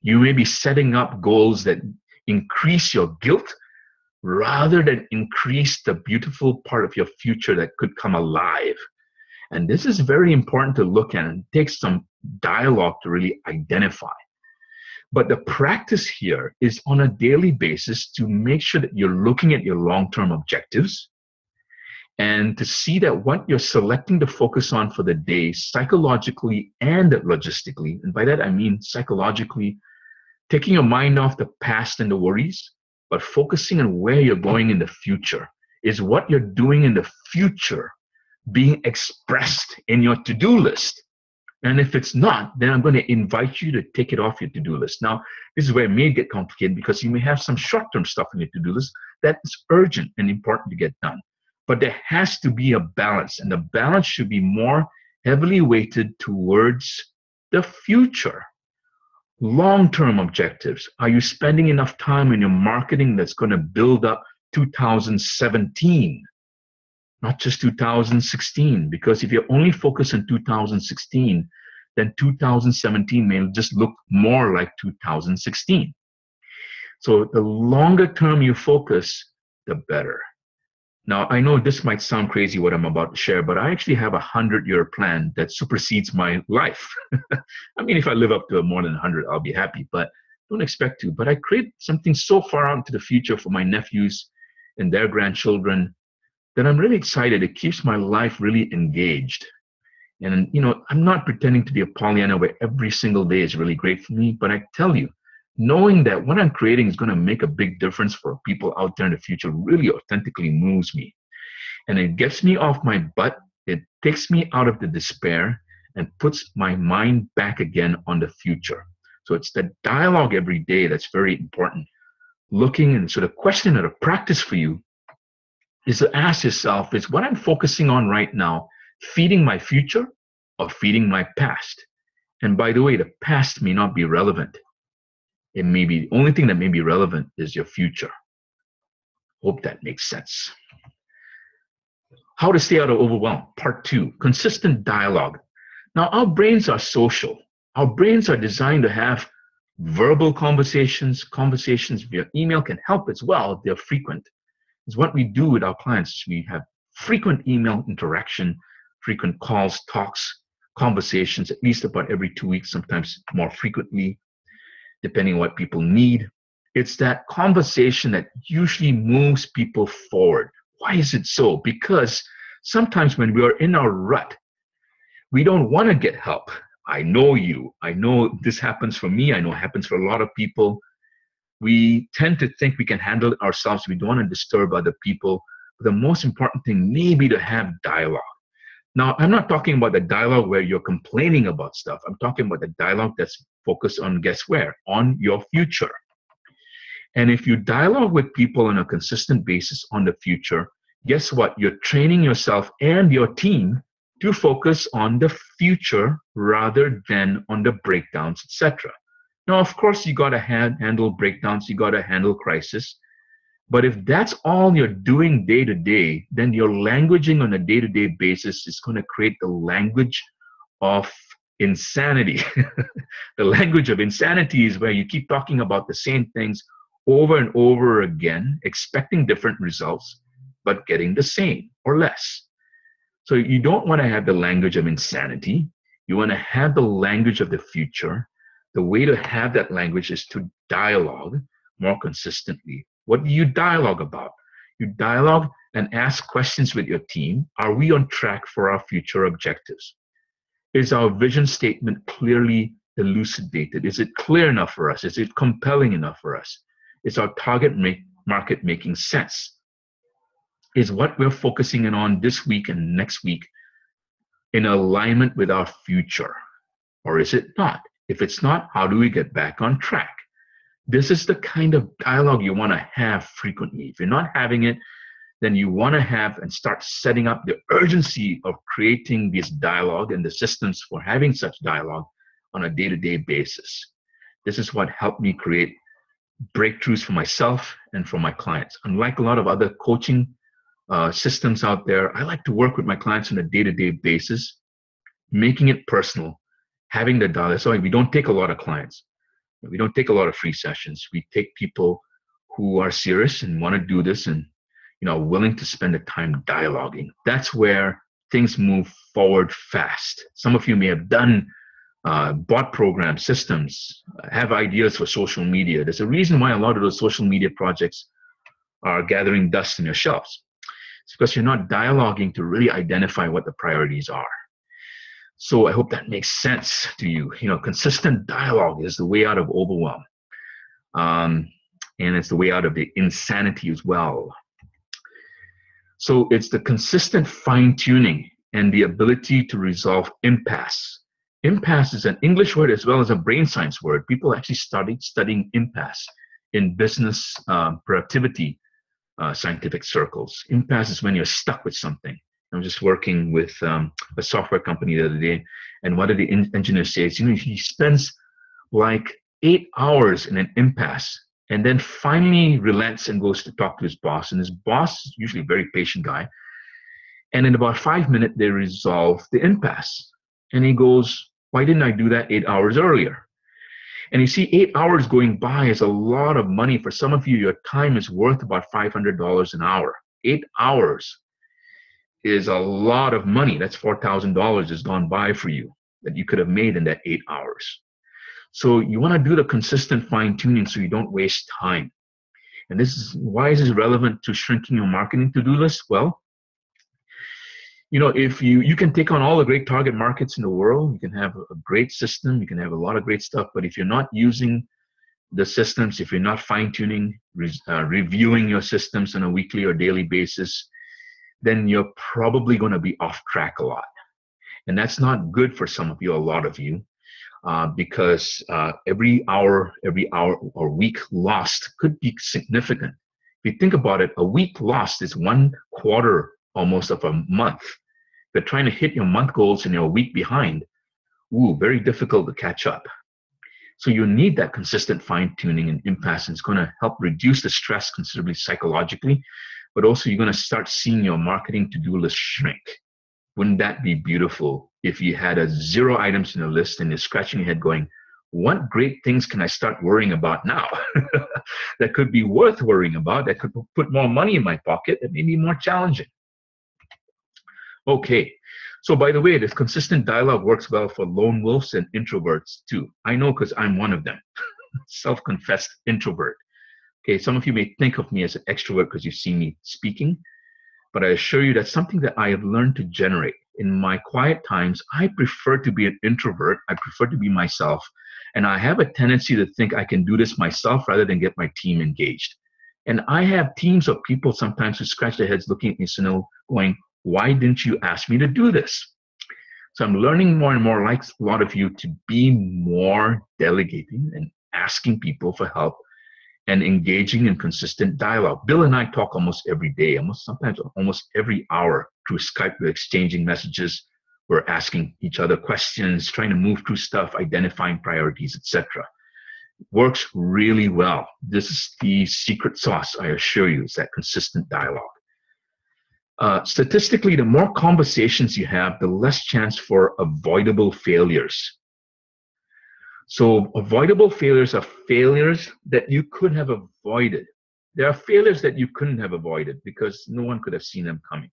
[SPEAKER 1] You may be setting up goals that increase your guilt rather than increase the beautiful part of your future that could come alive. And this is very important to look at and take some dialogue to really identify. But the practice here is on a daily basis to make sure that you're looking at your long-term objectives and to see that what you're selecting to focus on for the day psychologically and logistically, and by that I mean psychologically, taking your mind off the past and the worries, but focusing on where you're going in the future. Is what you're doing in the future being expressed in your to-do list? And if it's not, then I'm going to invite you to take it off your to-do list. Now, this is where it may get complicated because you may have some short-term stuff on your to-do list that is urgent and important to get done. But there has to be a balance, and the balance should be more heavily weighted towards the future. Long-term objectives. Are you spending enough time in your marketing that's going to build up 2017? Not just 2016, because if you're only focused on 2016, then 2017 may just look more like 2016. So the longer term you focus, the better. Now, I know this might sound crazy what I'm about to share, but I actually have a 100-year plan that supersedes my life. I mean, if I live up to more than 100, I'll be happy, but don't expect to. But I create something so far out into the future for my nephews and their grandchildren that I'm really excited. It keeps my life really engaged. And, I'm not pretending to be a Pollyanna where every single day is really great for me, but I tell you, knowing that what I'm creating is going to make a big difference for people out there in the future really authentically moves me. And it gets me off my butt. It takes me out of the despair and puts my mind back again on the future. So it's the dialogue every day that's very important. Looking, and so the question or the practice for you is to ask yourself, is what I'm focusing on right now feeding my future or feeding my past? And by the way, the past may not be relevant. It may be, the only thing that may be relevant is your future. Hope that makes sense. How to stay out of overwhelm, part 2, consistent dialogue. Now, our brains are social. Our brains are designed to have verbal conversations. Conversations via email can help as well if they're frequent. It's what we do with our clients. We have frequent email interaction, frequent calls, talks, conversations, at least about every 2 weeks, sometimes more frequently, depending on what people need. It's that conversation that usually moves people forward. Why is it so? Because sometimes when we are in our rut, we don't want to get help. I know you. I know this happens for me. I know it happens for a lot of people. We tend to think we can handle it ourselves. We don't want to disturb other people. But the most important thing may be to have dialogue. Now, I'm not talking about the dialogue where you're complaining about stuff. I'm talking about the dialogue that's focused on, guess where? On your future. And if you dialogue with people on a consistent basis on the future, guess what? You're training yourself and your team to focus on the future rather than on the breakdowns, etc. Now, of course, you got to handle breakdowns. You got to handle crisis. But if that's all you're doing day to day, then your languaging on a day-to-day basis is going to create the language of insanity. The language of insanity is where you keep talking about the same things over and over again, expecting different results, but getting the same or less. So you don't want to have the language of insanity. You want to have the language of the future. The way to have that language is to dialogue more consistently. What do you dialogue about? You dialogue and ask questions with your team. Are we on track for our future objectives? Is our vision statement clearly elucidated? Is it clear enough for us? Is it compelling enough for us? Is our target market making sense? Is what we're focusing in on this week and next week in alignment with our future? Or is it not? If it's not, how do we get back on track? This is the kind of dialogue you want to have frequently. If you're not having it, then you want to have and start setting up the urgency of creating this dialogue and the systems for having such dialogue on a day-to-day basis. This is what helped me create breakthroughs for myself and for my clients. Unlike a lot of other coaching systems out there, I like to work with my clients on a day-to-day basis, making it personal, having the dialogue. So we don't take a lot of clients. We don't take a lot of free sessions. We take people who are serious and want to do this and willing to spend the time dialoguing. That's where things move forward fast. Some of you may have done bot programs, systems, have ideas for social media. There's a reason why a lot of those social media projects are gathering dust in your shelves. It's because you're not dialoguing to really identify what the priorities are. So I hope that makes sense to you. Consistent dialogue is the way out of overwhelm. And it's the way out of the insanity as well. So it's the consistent fine-tuning and the ability to resolve impasse Impasse is an English word as well as a brain science word. People actually started studying impasse in business productivity scientific circles. Impasse is when you're stuck with something. I was just working with a software company the other day, and one of the engineers says, he spends like 8 hours in an impasse and then finally relents and goes to talk to his boss. And his boss is usually a very patient guy. And in about 5 minutes, they resolve the impasse. And he goes, why didn't I do that 8 hours earlier? And you see, 8 hours going by is a lot of money. For some of you, your time is worth about $500 an hour. 8 hours is a lot of money. That's $4,000 has gone by for you that you could have made in that 8 hours. So you want to do the consistent fine tuning so you don't waste time. And this is why is this relevant to shrinking your marketing to-do list? Well, if you can take on all the great target markets in the world, you can have a great system, you can have a lot of great stuff, but if you're not using the systems, if you're not fine-tuning, reviewing your systems on a weekly or daily basis, then you're probably going to be off track a lot. And that's not good for some of you, a lot of you, because every hour or week lost could be significant. If you think about it, a week lost is 1/4 almost of a month. But trying to hit your month goals and you're a week behind, very difficult to catch up. So you need that consistent fine-tuning and impasse, and it's going to help reduce the stress considerably psychologically, but also you're going to start seeing your marketing to-do list shrink. Wouldn't that be beautiful if you had 0 items in the list and you're scratching your head going, what great things can I start worrying about now that could be worth worrying about, that could put more money in my pocket, that may be more challenging? Okay, so by the way, this consistent dialogue works well for lone wolves and introverts too. I know because I'm one of them, self-confessed introvert. Okay, some of you may think of me as an extrovert because you see me speaking, but I assure you that's something that I have learned to generate. In my quiet times, I prefer to be an introvert. I prefer to be myself. And I have a tendency to think I can do this myself rather than get my team engaged. And I have teams of people sometimes who scratch their heads looking at me, going, why didn't you ask me to do this? So I'm learning more and more, like a lot of you, to be more delegating and asking people for help and engaging in consistent dialogue. Bill and I talk almost every day, sometimes almost every hour through Skype. We're exchanging messages, we're asking each other questions, trying to move through stuff, identifying priorities, etc. Works really well. This is the secret sauce, I assure you, is that consistent dialogue. Statistically, the more conversations you have, the less chance for avoidable failures. So avoidable failures are failures that you could have avoided. There are failures that you couldn't have avoided because no one could have seen them coming.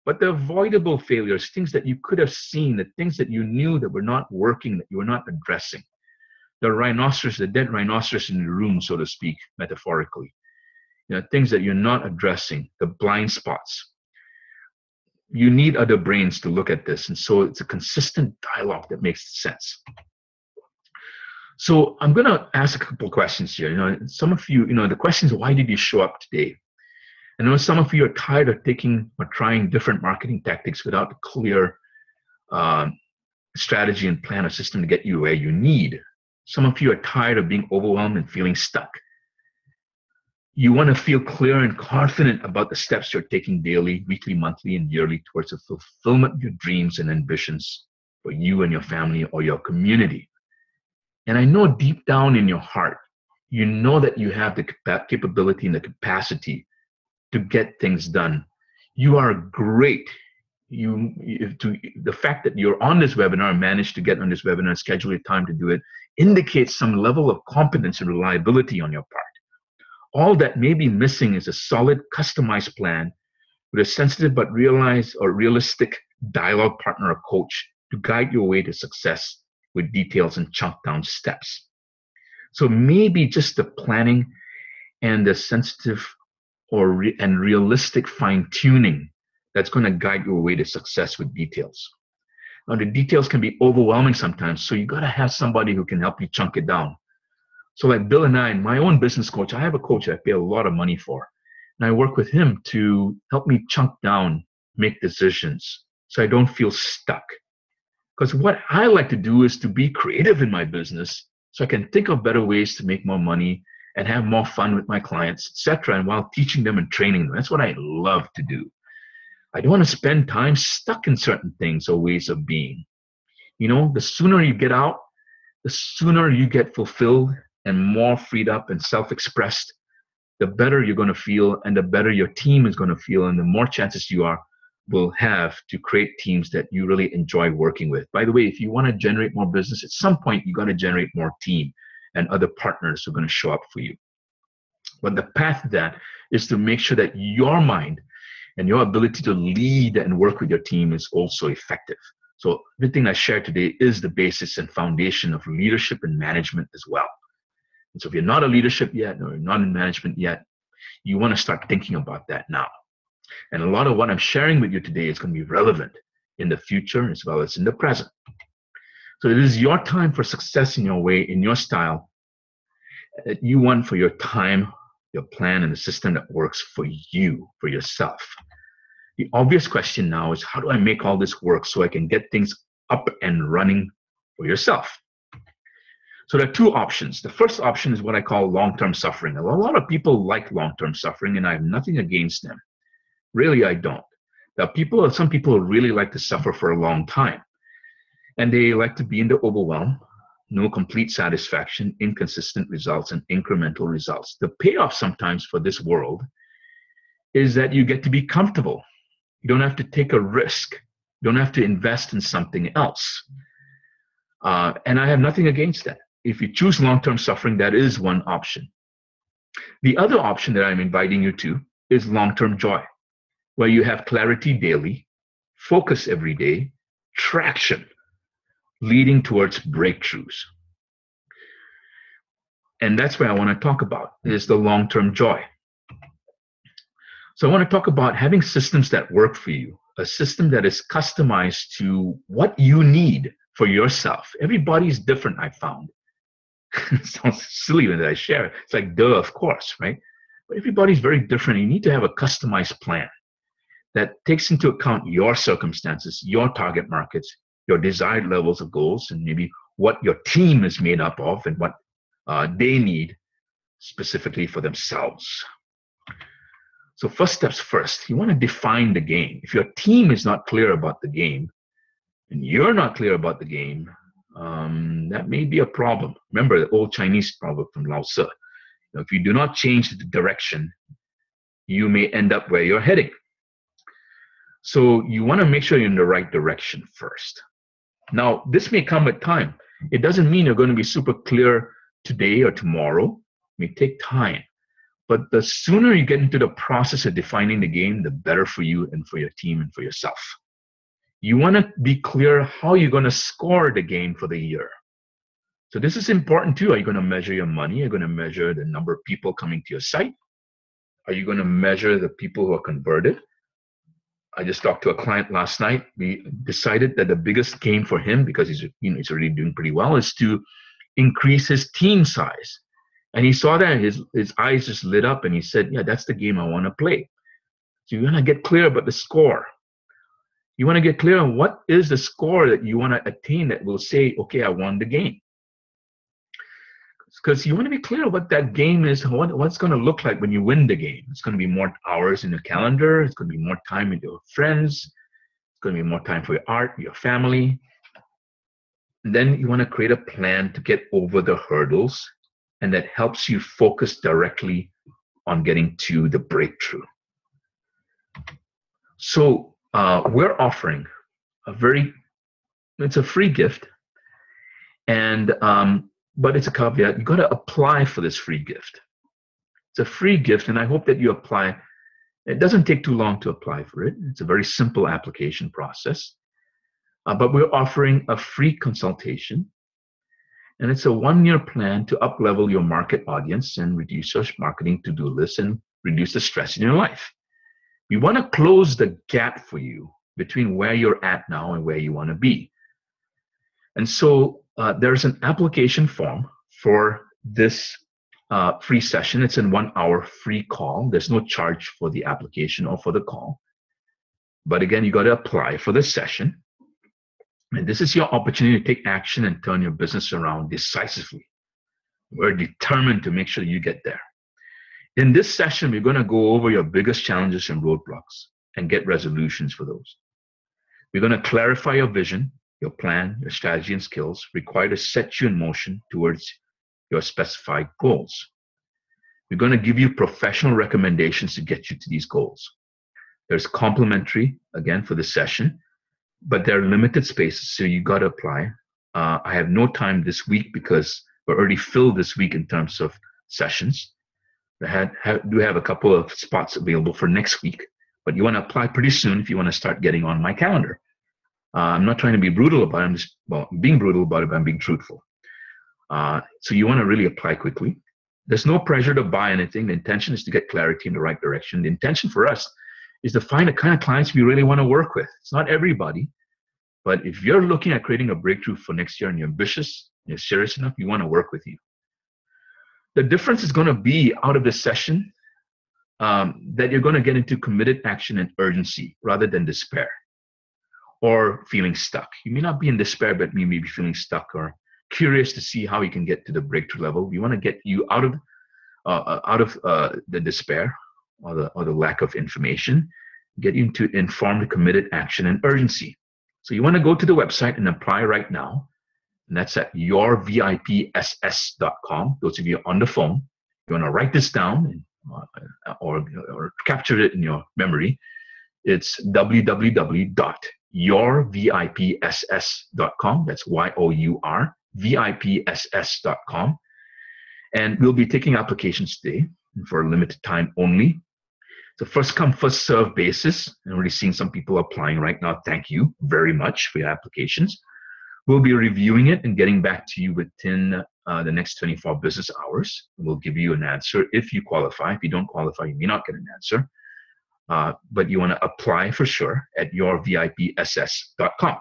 [SPEAKER 1] But the avoidable failures, things that you could have seen, the things that you knew that were not working, that you were not addressing. The rhinoceros, the dead rhinoceros in the room, so to speak, metaphorically. Things that you're not addressing, the blind spots. You need other brains to look at this. And so it's a consistent dialogue that makes sense. So I'm going to ask a couple of questions here. Some of you, the question is, why did you show up today? I know some of you are tired of taking or trying different marketing tactics without a clear strategy and plan or system to get you where you need. Some of you are tired of being overwhelmed and feeling stuck. You want to feel clear and confident about the steps you're taking daily, weekly, monthly, and yearly towards the fulfillment of your dreams and ambitions for you and your family or your community. And I know deep down in your heart, you know that you have the capability and the capacity to get things done. You are great. The fact that you're on this webinar, managed to get on this webinar and schedule your time to do it, indicates some level of competence and reliability on your part. All that may be missing is a solid, customized plan with a sensitive but realistic dialogue partner or coach to guide your way to success with details and chunk down steps. So maybe just the planning and the sensitive and realistic fine-tuning that's going to guide your way to success with details. Now, the details can be overwhelming sometimes, so you got to have somebody who can help you chunk it down. So like Bill and I, my own business coach, I have a coach I pay a lot of money for. And I work with him to help me chunk down, make decisions, so I don't feel stuck. Because what I like to do is to be creative in my business so I can think of better ways to make more money and have more fun with my clients, etc. And while teaching them and training them, that's what I love to do. I don't want to spend time stuck in certain things or ways of being. The sooner you get out, the sooner you get fulfilled and more freed up and self-expressed, the better you're going to feel and the better your team is going to feel and the more chances you will have to create teams that you really enjoy working with. By the way, if you want to generate more business, at some point you got to generate more team and other partners who are going to show up for you. But the path to that is to make sure that your mind and your ability to lead and work with your team is also effective. So everything I shared today is the basis and foundation of leadership and management as well. And so if you're not a leadership yet, or you're not in management yet, you want to start thinking about that now. And a lot of what I'm sharing with you today is going to be relevant in the future as well as in the present. So it is your time for success in your way, in your style, that you want for your time, your plan, and the system that works for you, for yourself. The obvious question now is, how do I make all this work so I can get things up and running for yourself? So there are two options. The first option is what I call long-term suffering. A lot of people like long-term suffering, and I have nothing against them. Really, I don't. Some people really like to suffer for a long time, and they like to be in the overwhelm, no complete satisfaction, inconsistent results, and incremental results. The payoff sometimes for this world is that you get to be comfortable. You don't have to take a risk. You don't have to invest in something else. And I have nothing against that. If you choose long-term suffering, that is one option. The other option that I'm inviting you to is long-term joy, where you have clarity daily, focus every day, traction, leading towards breakthroughs. And that's what I want to talk about, is the long-term joy. So I want to talk about having systems that work for you, a system that is customized to what you need for yourself. Everybody's different, I found. It sounds silly when I share it. It's like, duh, of course, right? But everybody's very different. You need to have a customized plan that takes into account your circumstances, your target markets, your desired levels of goals, and maybe what your team is made up of and what they need specifically for themselves. So first steps first, you want to define the game. If your team is not clear about the game and you're not clear about the game, that may be a problem. Remember the old Chinese proverb from Lao Tzu. If you do not change the direction, you may end up where you're heading. So you want to make sure you're in the right direction first. Now, this may come with time. It doesn't mean you're going to be super clear today or tomorrow. It may take time. But the sooner you get into the process of defining the game, the better for you and for your team and for yourself. You want to be clear how you're going to score the game for the year. So this is important too. Are you going to measure your money? Are you going to measure the number of people coming to your site? Are you going to measure the people who are converted? I just talked to a client last night. We decided that the biggest game for him, because he's already doing pretty well, is to increase his team size. And he saw that, his eyes just lit up, and he said, yeah, that's the game I want to play. So you want to get clear about the score. You want to get clear on what is the score that you want to attain that will say, okay, I won the game. Because you want to be clear what that game is, what's going to look like when you win the game. It's going to be more hours in the calendar. It's going to be more time with your friends. It's going to be more time for your art, your family. And then you want to create a plan to get over the hurdles, and that helps you focus directly on getting to the breakthrough. So we're offering it's a free gift, and but it's a caveat. You got to apply for this free gift. It's a free gift, and I hope that you apply. It doesn't take too long to apply for it. It's a very simple application process. But we're offering a free consultation, and it's a one-year plan to up-level your market audience and reduce your marketing to-do list and reduce the stress in your life. We want to close the gap for you between where you're at now and where you want to be. And so there's an application form for this free session. It's a 1-hour free call. There's no charge for the application or for the call. But again, you got to apply for this session. And this is your opportunity to take action and turn your business around decisively. We're determined to make sure you get there. In this session, we're going to go over your biggest challenges and roadblocks and get resolutions for those. We're going to clarify your vision, your plan, your strategy, and skills required to set you in motion towards your specified goals. We're going to give you professional recommendations to get you to these goals. There's complimentary, again, for the session, but there are limited spaces, so you got to apply. I have no time this week because we're already filled this week in terms of sessions. I do have a couple of spots available for next week, but you want to apply pretty soon if you want to start getting on my calendar. I'm not trying to be brutal about it. I'm just, well, being brutal about it, but I'm being truthful. So you want to really apply quickly. There's no pressure to buy anything. The intention is to get clarity in the right direction. The intention for us is to find the kind of clients we really want to work with. It's not everybody, but if you're looking at creating a breakthrough for next year and you're ambitious, you're serious enough, we want to work with you. The difference is going to be out of this session that you're going to get into committed action and urgency rather than despair or feeling stuck. You may not be in despair, but you may be feeling stuck or curious to see how you can get to the breakthrough level. We want to get you out of the despair or the lack of information, get you into informed, committed action and urgency. So you want to go to the website and apply right now. And that's at yourvipss.com. Those of you on the phone, you want to write this down or capture it in your memory. It's www.yourvipss.com. That's YOUR, VIPSS.com. And we'll be taking applications today for a limited time only. It's a first come, first serve basis. I'm already seeing some people applying right now. Thank you very much for your applications. We'll be reviewing it and getting back to you within the next 24 business hours. We'll give you an answer if you qualify. If you don't qualify, you may not get an answer. But you want to apply for sure at yourvipss.com.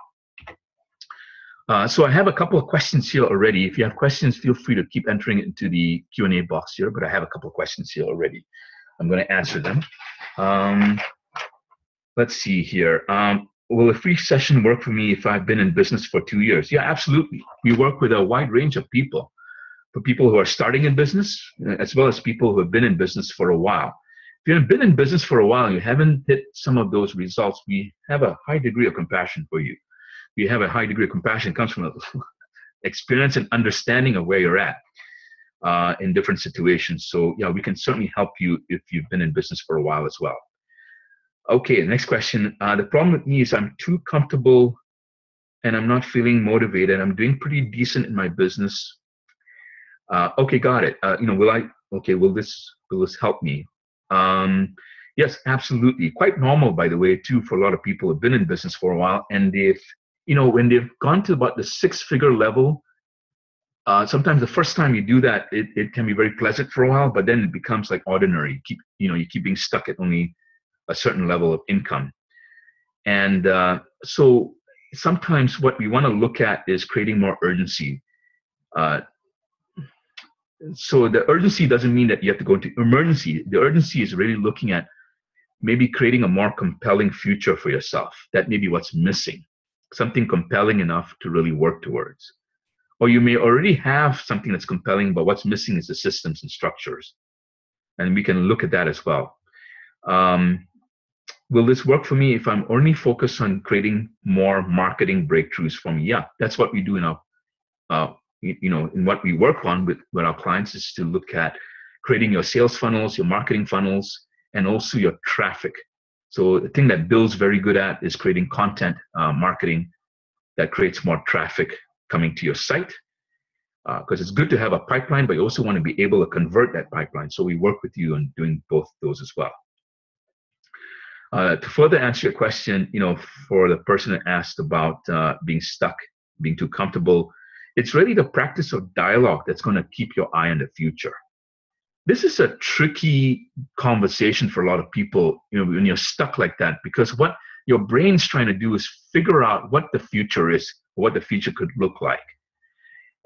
[SPEAKER 1] So I have a couple of questions here already. If you have questions, feel free to keep entering it into the Q&A box here, but I have a couple of questions here already. I'm going to answer them. Let's see here. Will a free session work for me if I've been in business for 2 years? Yeah, absolutely. We work with a wide range of people, for people who are starting in business, as well as people who have been in business for a while. If you've been in business for a while and you haven't hit some of those results, we have a high degree of compassion for you. We have a high degree of compassion. It comes from experience and understanding of where you're at in different situations. So yeah, we can certainly help you if you've been in business for a while as well. Okay, next question. The problem with me is I'm too comfortable and I'm not feeling motivated. I'm doing pretty decent in my business. Okay, got it. Will this help me? Yes, absolutely. Quite normal, by the way, too, for a lot of people who have been in business for a while. And when they've gone to about the 6-figure level, sometimes the first time you do that, it can be very pleasant for a while, but then it becomes like ordinary. You keep being stuck at only a certain level of income. And so sometimes what we want to look at is creating more urgency. So the urgency doesn't mean that you have to go into emergency. The urgency is really looking at maybe creating a more compelling future for yourself. That may be what's missing, something compelling enough to really work towards. Or you may already have something that's compelling, but what's missing is the systems and structures. And we can look at that as well. Will this work for me if I'm only focused on creating more marketing breakthroughs for me? Yeah, that's what we do in our, in what we work on with our clients, is to look at creating your sales funnels, your marketing funnels, and also your traffic. So the thing that Bill's very good at is creating content marketing that creates more traffic coming to your site. Because it's good to have a pipeline, but you also want to be able to convert that pipeline. So we work with you on doing both those as well. To further answer your question, for the person that asked about being stuck, being too comfortable, it's really the practice of dialogue that's going to keep your eye on the future. This is a tricky conversation for a lot of people, when you're stuck like that, because what your brain's trying to do is figure out what the future is, what the future could look like.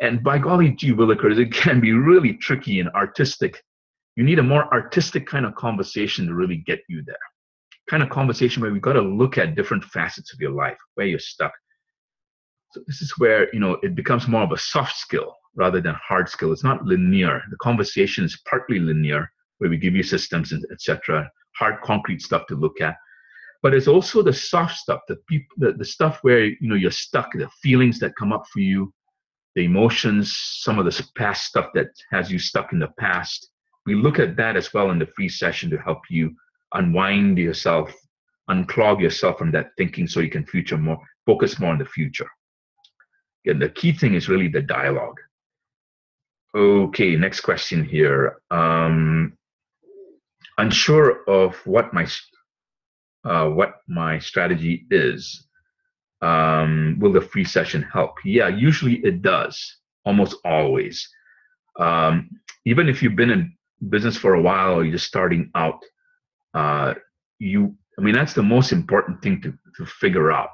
[SPEAKER 1] And by golly gee willikers, it can be really tricky and artistic. You need a more artistic kind of conversation to really get you there. Kind of conversation where we've got to look at different facets of your life, where you're stuck. So this is where, it becomes more of a soft skill rather than hard skill. It's not linear. The conversation is partly linear, where we give you systems and etc., hard concrete stuff to look at. But it's also the soft stuff, the stuff where you're stuck, the feelings that come up for you, the emotions, some of the past stuff that has you stuck in the past. We look at that as well in the free session to help you unwind yourself, unclog yourself from that thinking so you can focus more on the future. Again, the key thing is really the dialogue. Okay, next question here. Unsure of what my strategy is. Will the free session help? Yeah, usually it does, almost always. Even if you've been in business for a while or you're just starting out, that's the most important thing to figure out,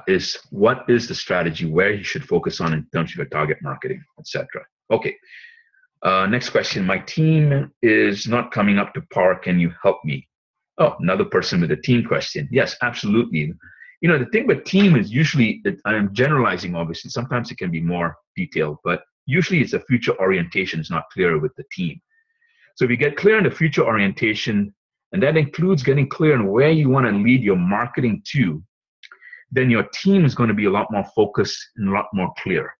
[SPEAKER 1] is what is the strategy, where you should focus on in terms of your target marketing, etc. Okay, next question. My team is not coming up to par. Can you help me? Oh, another person with a team question. Yes, absolutely. The thing with team is usually, I'm generalizing, obviously. Sometimes it can be more detailed, but usually it's a future orientation is not clear with the team. So if you get clear on the future orientation, and that includes getting clear on where you want to lead your marketing to, then your team is going to be a lot more focused and a lot more clear.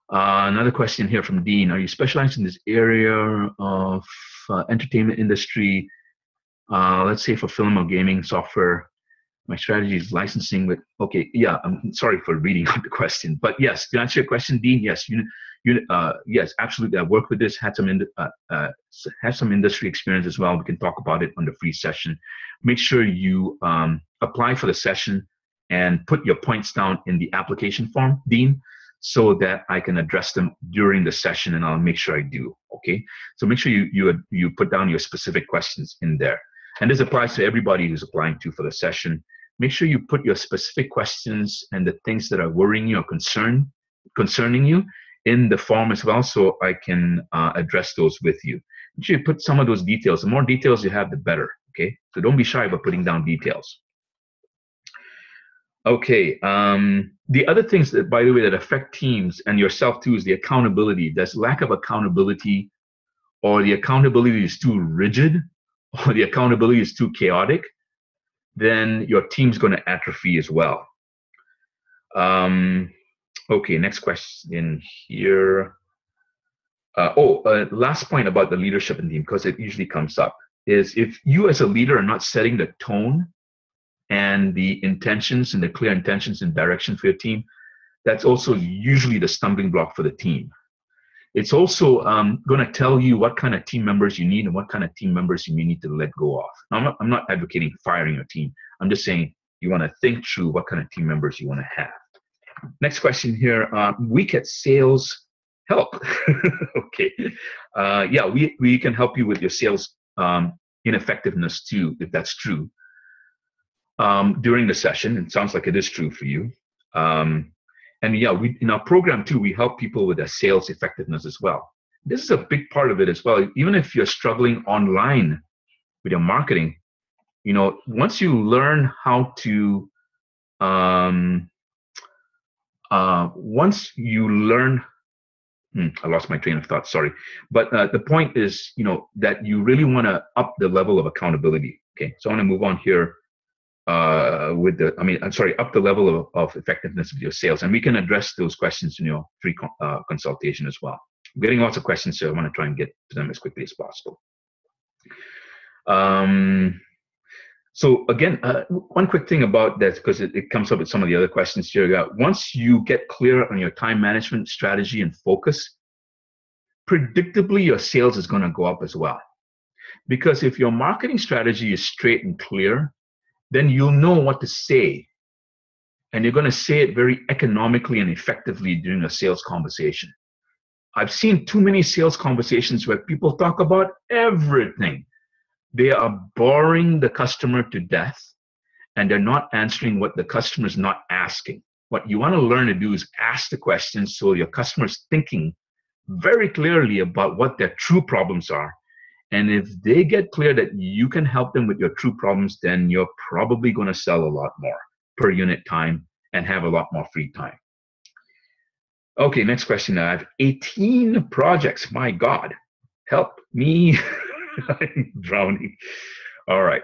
[SPEAKER 1] Another question here from Dean. Are you specialized in this area of entertainment industry? Let's say for film or gaming software. My strategy is licensing with, okay, yeah, I'm sorry for reading out the question, but yes, to answer your question, Dean, yes, yes, absolutely. I worked with this, had some industry experience as well. We can talk about it on the free session. Make sure you apply for the session and put your points down in the application form, Dean, so that I can address them during the session, and I'll make sure I do, okay? So make sure you put down your specific questions in there. And this applies to everybody who's applying for the session. Make sure you put your specific questions and the things that are worrying you or concerning you in the form as well, so I can address those with you. Make sure you put some of those details. The more details you have, the better, okay? So don't be shy about putting down details. Okay, the other things that, by the way, that affect teams and yourself too is the accountability. There's lack of accountability, or the accountability is too rigid, or the accountability is too chaotic, then your team's going to atrophy as well. Okay, next question here. Last point about the leadership in team, because it usually comes up, is if you as a leader are not setting the tone and the intentions and the clear intentions and direction for your team, that's also usually the stumbling block for the team. It's also going to tell you what kind of team members you need and what kind of team members you may need to let go of. Now, I'm not advocating firing your team. I'm just saying you want to think through what kind of team members you want to have. Next question here. Weak at sales help. Okay. Yeah, we can help you with your sales ineffectiveness too, if that's true. During the session, it sounds like it is true for you. And yeah, in our program too, we help people with their sales effectiveness as well. This is a big part of it as well. Even if you're struggling online with your marketing, once you learn how to, I lost my train of thought, sorry. But the point is, that you really want to up the level of accountability. Okay, so I want to move on here. Up the level of effectiveness of your sales, and we can address those questions in your free consultation as well. I'm getting lots of questions, so I want to try and get to them as quickly as possible. So again, one quick thing about that, because it comes up with some of the other questions here. Once you get clear on your time management strategy and focus, predictably your sales is going to go up as well. Because if your marketing strategy is straight and clear, then you'll know what to say. And you're going to say it very economically and effectively during a sales conversation. I've seen too many sales conversations where people talk about everything. They are boring the customer to death, and they're not answering what the customer is not asking. What you want to learn to do is ask the questions so your customer is thinking very clearly about what their true problems are. And if they get clear that you can help them with your true problems, then you're probably going to sell a lot more per unit time and have a lot more free time. Okay, next question. I have 18 projects. My God, help me. I'm drowning. All right.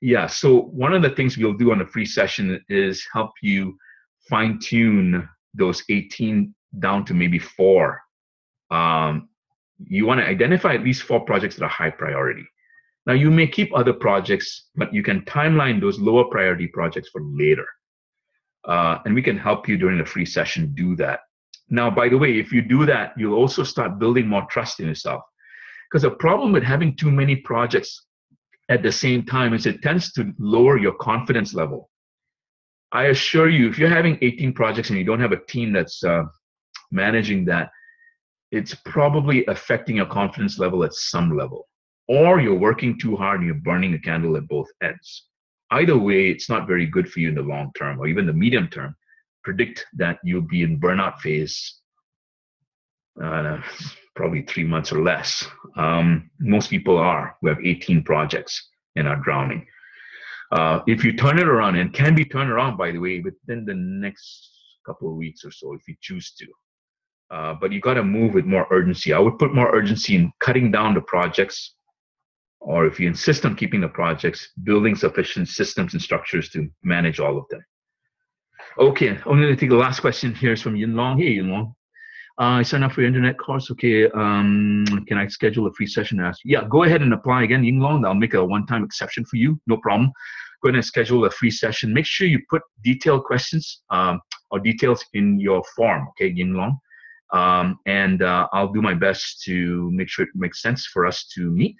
[SPEAKER 1] Yeah, so one of the things we'll do on the free session is help you fine tune those 18 down to maybe 4. You want to identify at least 4 projects that are high priority. Now, you may keep other projects, but you can timeline those lower priority projects for later. And we can help you during the free session do that. Now, by the way, if you do that, you'll also start building more trust in yourself. Because a problem with having too many projects at the same time is it tends to lower your confidence level. I assure you, if you're having 18 projects and you don't have a team that's managing that, it's probably affecting your confidence level at some level. Or you're working too hard and you're burning a candle at both ends. Either way, it's not very good for you in the long term or even the medium term. Predict that you'll be in burnout phase probably 3 months or less. Most people are who have 18 projects and are drowning. If you turn it around, and can be turned around, by the way, within the next couple of weeks or so, if you choose to. But you got to move with more urgency. I would put more urgency in cutting down the projects, or if you insist on keeping the projects, building sufficient systems and structures to manage all of them. Okay, I'm going to take the last question here is from Yin Long. Hey, Yin Long. I signed up for your internet course. Okay, can I schedule a free session? Yeah, go ahead and apply again, Ying Long. I'll make a one-time exception for you. No problem. Go ahead and schedule a free session. Make sure you put detailed questions or details in your form, okay, Ying Long. And I'll do my best to make sure it makes sense for us to meet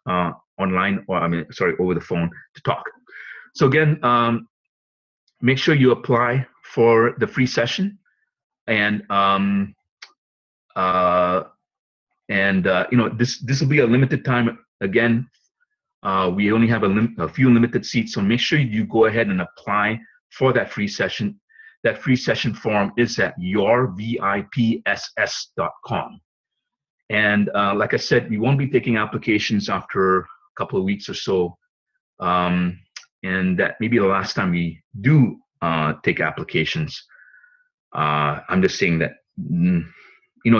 [SPEAKER 1] online, or over the phone to talk. So again, make sure you apply for the free session, and this will be a limited time. Again, we only have a few limited seats, so make sure you go ahead and apply for that free session. That free session form is at yourvipss.com. And like I said, we won't be taking applications after a couple of weeks or so. And that may be the last time we do take applications. I'm just saying that,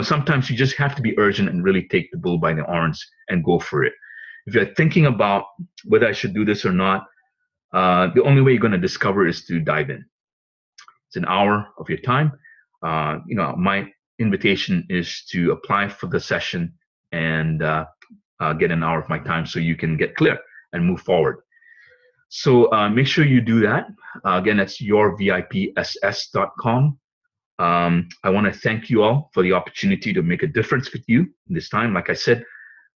[SPEAKER 1] sometimes you just have to be urgent and really take the bull by the horns and go for it. If you're thinking about whether I should do this or not, the only way you're going to discover is to dive in. It's an hour of your time. My invitation is to apply for the session and get an hour of my time so you can get clear and move forward. So make sure you do that. Again, that's yourvipss.com. I want to thank you all for the opportunity to make a difference with you in this time. Like I said,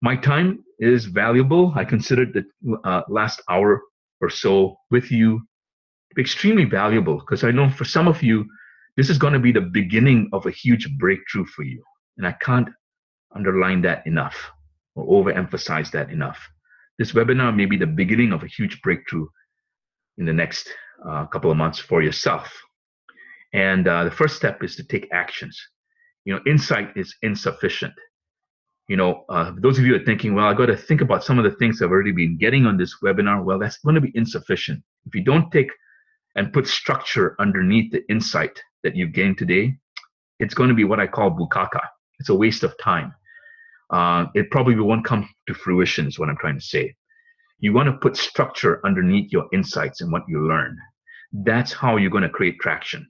[SPEAKER 1] my time is valuable. I consider the last hour or so with you extremely valuable, because I know for some of you, this is going to be the beginning of a huge breakthrough for you. And I can't underline that enough or overemphasize that enough. This webinar may be the beginning of a huge breakthrough in the next couple of months for yourself. And the first step is to take actions. Insight is insufficient. Those of you are thinking, well, I got to think about some of the things I've already been getting on this webinar. Well, that's going to be insufficient. If you don't take and put structure underneath the insight that you've gained today, it's going to be what I call bukaka. It's a waste of time. It probably won't come to fruition is what I'm trying to say. You want to put structure underneath your insights and what you learned. That's how you're going to create traction.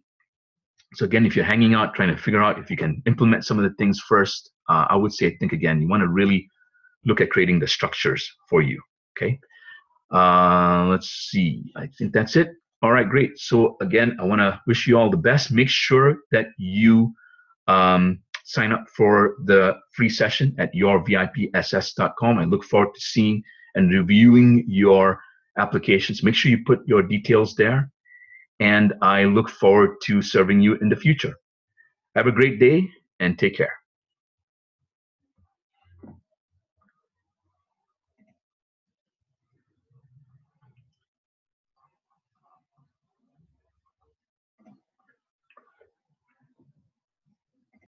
[SPEAKER 1] So again, if you're hanging out, trying to figure out if you can implement some of the things first, I would say, think again. You want to really look at creating the structures for you, okay? Let's see. I think that's it. All right, great. So again, I want to wish you all the best. Make sure that you sign up for the free session at yourvipss.com. I look forward to seeing and reviewing your applications. Make sure you put your details there. And I look forward to serving you in the future. Have a great day and take care.